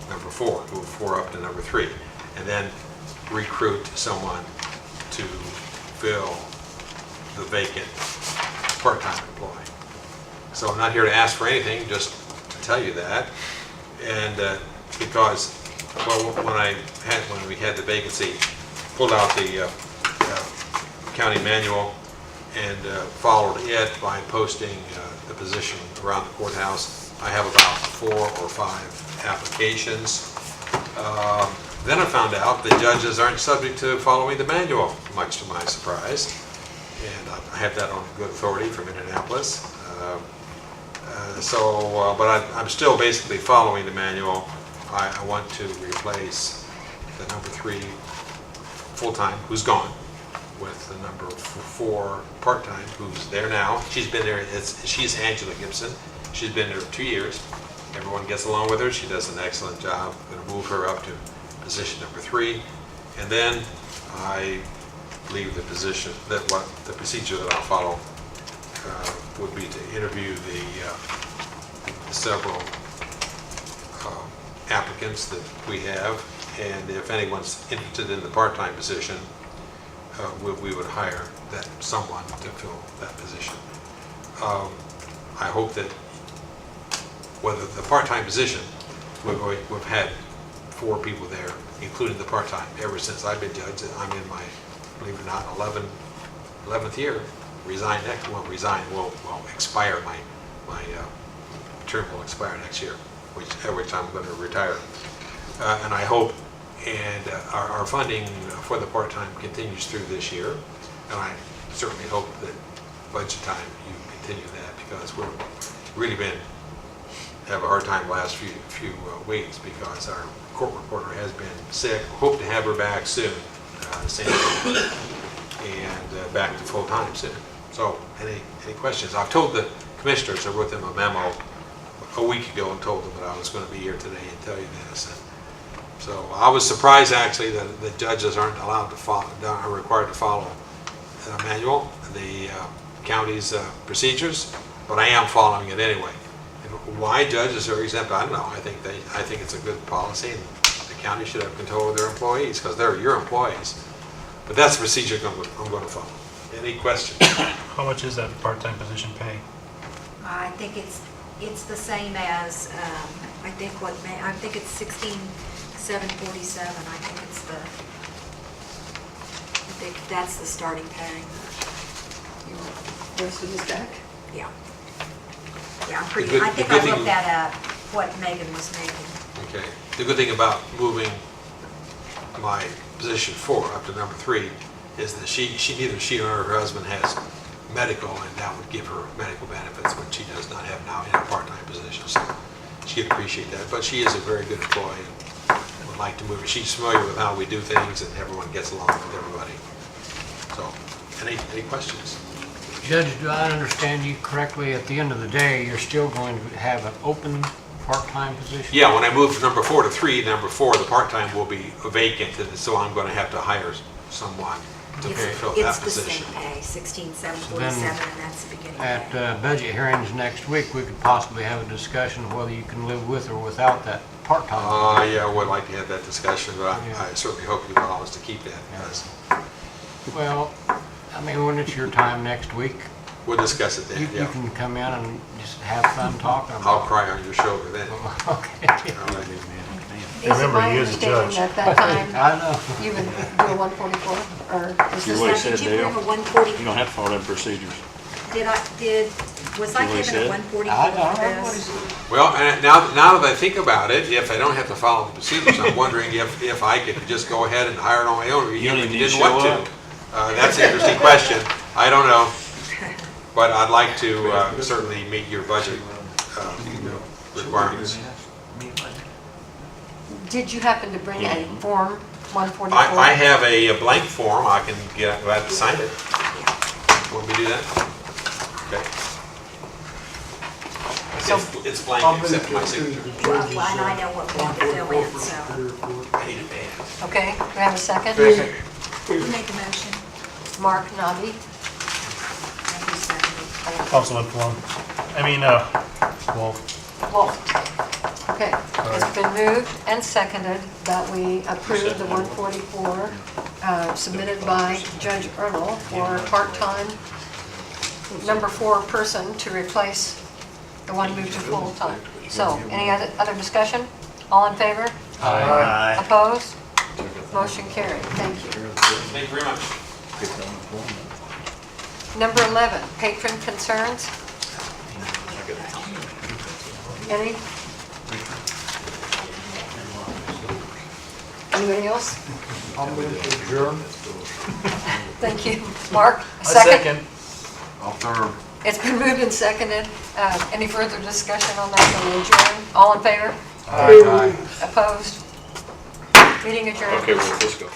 Speaker 14: number 4, move 4 up to number 3, and then recruit someone to fill the vacant part-time employee. So I'm not here to ask for anything, just to tell you that. And because, well, when we had the vacancy, pulled out the county manual and followed it by posting the position around the courthouse. I have about 4 or 5 applications. Then I found out that judges aren't subject to following the manual, much to my surprise. And I have that on good authority from Indianapolis. But I'm still basically following the manual. I want to replace the number 3 full-time, who's gone, with the number 4 part-time, who's there now. She's been there, she's Angela Gibson. She's been there 2 years. Everyone gets along with her. She does an excellent job. I'm going to move her up to position number 3. And then I leave the position, the procedure that I'll follow would be to interview the several applicants that we have, and if anyone's interested in the part-time position, we would hire someone to fill that position. I hope that whether the part-time position, we've had 4 people there, including the part-time, ever since I've been judge. I'm in my, believe it or not, 11th year. Will expire, my term will expire next year, which I'm going to retire. And I hope, and our funding for the part-time continues through this year, and I certainly hope that budget time you continue that, because we've really have a hard time the last few weeks, because our court reporter has been sick. Hope to have her back soon, and back to full-time soon. So, any questions? I've told the commissioners, I wrote them a memo a week ago and told them that I was going to be here today and tell you this. And so I was surprised actually that the judges aren't allowed to follow, are required to follow the manual, the county's procedures, but I am following it anyway. And why judges are exempt, I don't know. I think it's a good policy, and the county should have control of their employees, because they're your employees. But that's the procedure I'm going to follow. Any questions?
Speaker 7: How much is that part-time position pay?
Speaker 3: I think it's the same as, I think it's 16,747. I think that's the starting pay.
Speaker 1: You want the rest of this back?
Speaker 3: Yeah. Yeah, I'm
Speaker 14: The
Speaker 3: pretty,
Speaker 14: good-
Speaker 3: I
Speaker 14: the
Speaker 3: think
Speaker 14: good
Speaker 3: I
Speaker 14: thing-
Speaker 3: looked that up, what Megan was making.
Speaker 14: Okay. The good thing about moving my position 4 up to number 3 is that neither she nor her husband has medical, and that would give her medical benefits, which she does not have now in a part-time position. So she'd appreciate that. But she is a very good employee and would like to move. She's familiar with how we do things, and everyone gets along with everybody. So, any questions?
Speaker 6: Judge, do I understand you correctly? At the end of the day, you're still going to have an open part-time position?
Speaker 14: Yeah, when I move from number 4 to 3, number 4, the part-time will be vacant, and so I'm going to have to hire someone to fulfill that
Speaker 3: It's the
Speaker 14: position.
Speaker 3: same pay, 16,747, and that's the beginning
Speaker 6: At
Speaker 3: pay.
Speaker 6: budget hearings next week, we could possibly have a discussion of whether you can live with or without that part-time position.
Speaker 14: Yeah, I would like to have that discussion, but I certainly hope you will, is to keep that, because
Speaker 6: Well, I mean, when it's your time next week,
Speaker 14: we'll discuss it
Speaker 6: you
Speaker 14: then,
Speaker 6: you
Speaker 14: yeah.
Speaker 6: can come in and just have fun talking
Speaker 14: I'll
Speaker 6: about
Speaker 14: cry on your shoulder then.
Speaker 6: it. Okay.
Speaker 14: All right.
Speaker 1: Is it
Speaker 7: Remember,
Speaker 1: my
Speaker 7: he is a
Speaker 1: understanding
Speaker 7: judge.
Speaker 1: that that time
Speaker 6: I know.
Speaker 1: you would do a 144, or is
Speaker 5: You're
Speaker 1: this?
Speaker 5: what he
Speaker 3: Now,
Speaker 5: said,
Speaker 3: did you bring
Speaker 5: Dale.
Speaker 3: a 140,
Speaker 5: You don't have to follow them procedures.
Speaker 3: was I
Speaker 5: what he
Speaker 3: given
Speaker 5: said?
Speaker 3: a 144
Speaker 6: I
Speaker 3: for
Speaker 6: don't know what
Speaker 3: this?
Speaker 14: Well, and now that I think about it, if I don't have to follow the procedures, I'm wondering if I could just go ahead and hire it on my own, or
Speaker 5: You don't
Speaker 14: even if
Speaker 5: even
Speaker 14: you
Speaker 5: need to
Speaker 14: didn't want
Speaker 5: show
Speaker 14: to. That's an interesting question. I don't know. But I'd like to certainly meet your budget requirements.
Speaker 1: Did you happen to bring a Form 144?
Speaker 14: I have a blank form, I can get, glad to sign it. Want me to do that? Okay.
Speaker 1: So-
Speaker 14: It's blank
Speaker 10: I'll move
Speaker 14: except
Speaker 10: to
Speaker 14: my
Speaker 10: approve
Speaker 14: signature.
Speaker 10: the
Speaker 3: Well,
Speaker 10: judge's,
Speaker 3: and I know what we have to fill in, so.
Speaker 14: I need a band.
Speaker 1: Okay, we have a second?
Speaker 3: Who made the motion?
Speaker 1: Mark Nobby.
Speaker 3: And who seconded?
Speaker 7: Councilman Plum. Wolf.
Speaker 1: Wolf. Okay, it's been moved and seconded that we approve the 144 submitted by Judge Erdl for a part-time number 4 person to replace the one moved to full-time. So, any other discussion? All in favor?
Speaker 2: Aye.
Speaker 1: Opposed? Motion carried. Thank you.
Speaker 14: Thank you very much.
Speaker 1: Number 11, patron concerns. Any? Anybody else?
Speaker 10: I'll move to adjourn.
Speaker 1: Thank you. Mark,
Speaker 7: I
Speaker 1: second?
Speaker 7: second.
Speaker 9: I'll third.
Speaker 1: It's been moved and seconded. Any further discussion on that? We'll adjourn. All in favor?
Speaker 6: Aye.
Speaker 1: Opposed? Meeting adjourned.
Speaker 5: Okay, well, let's go.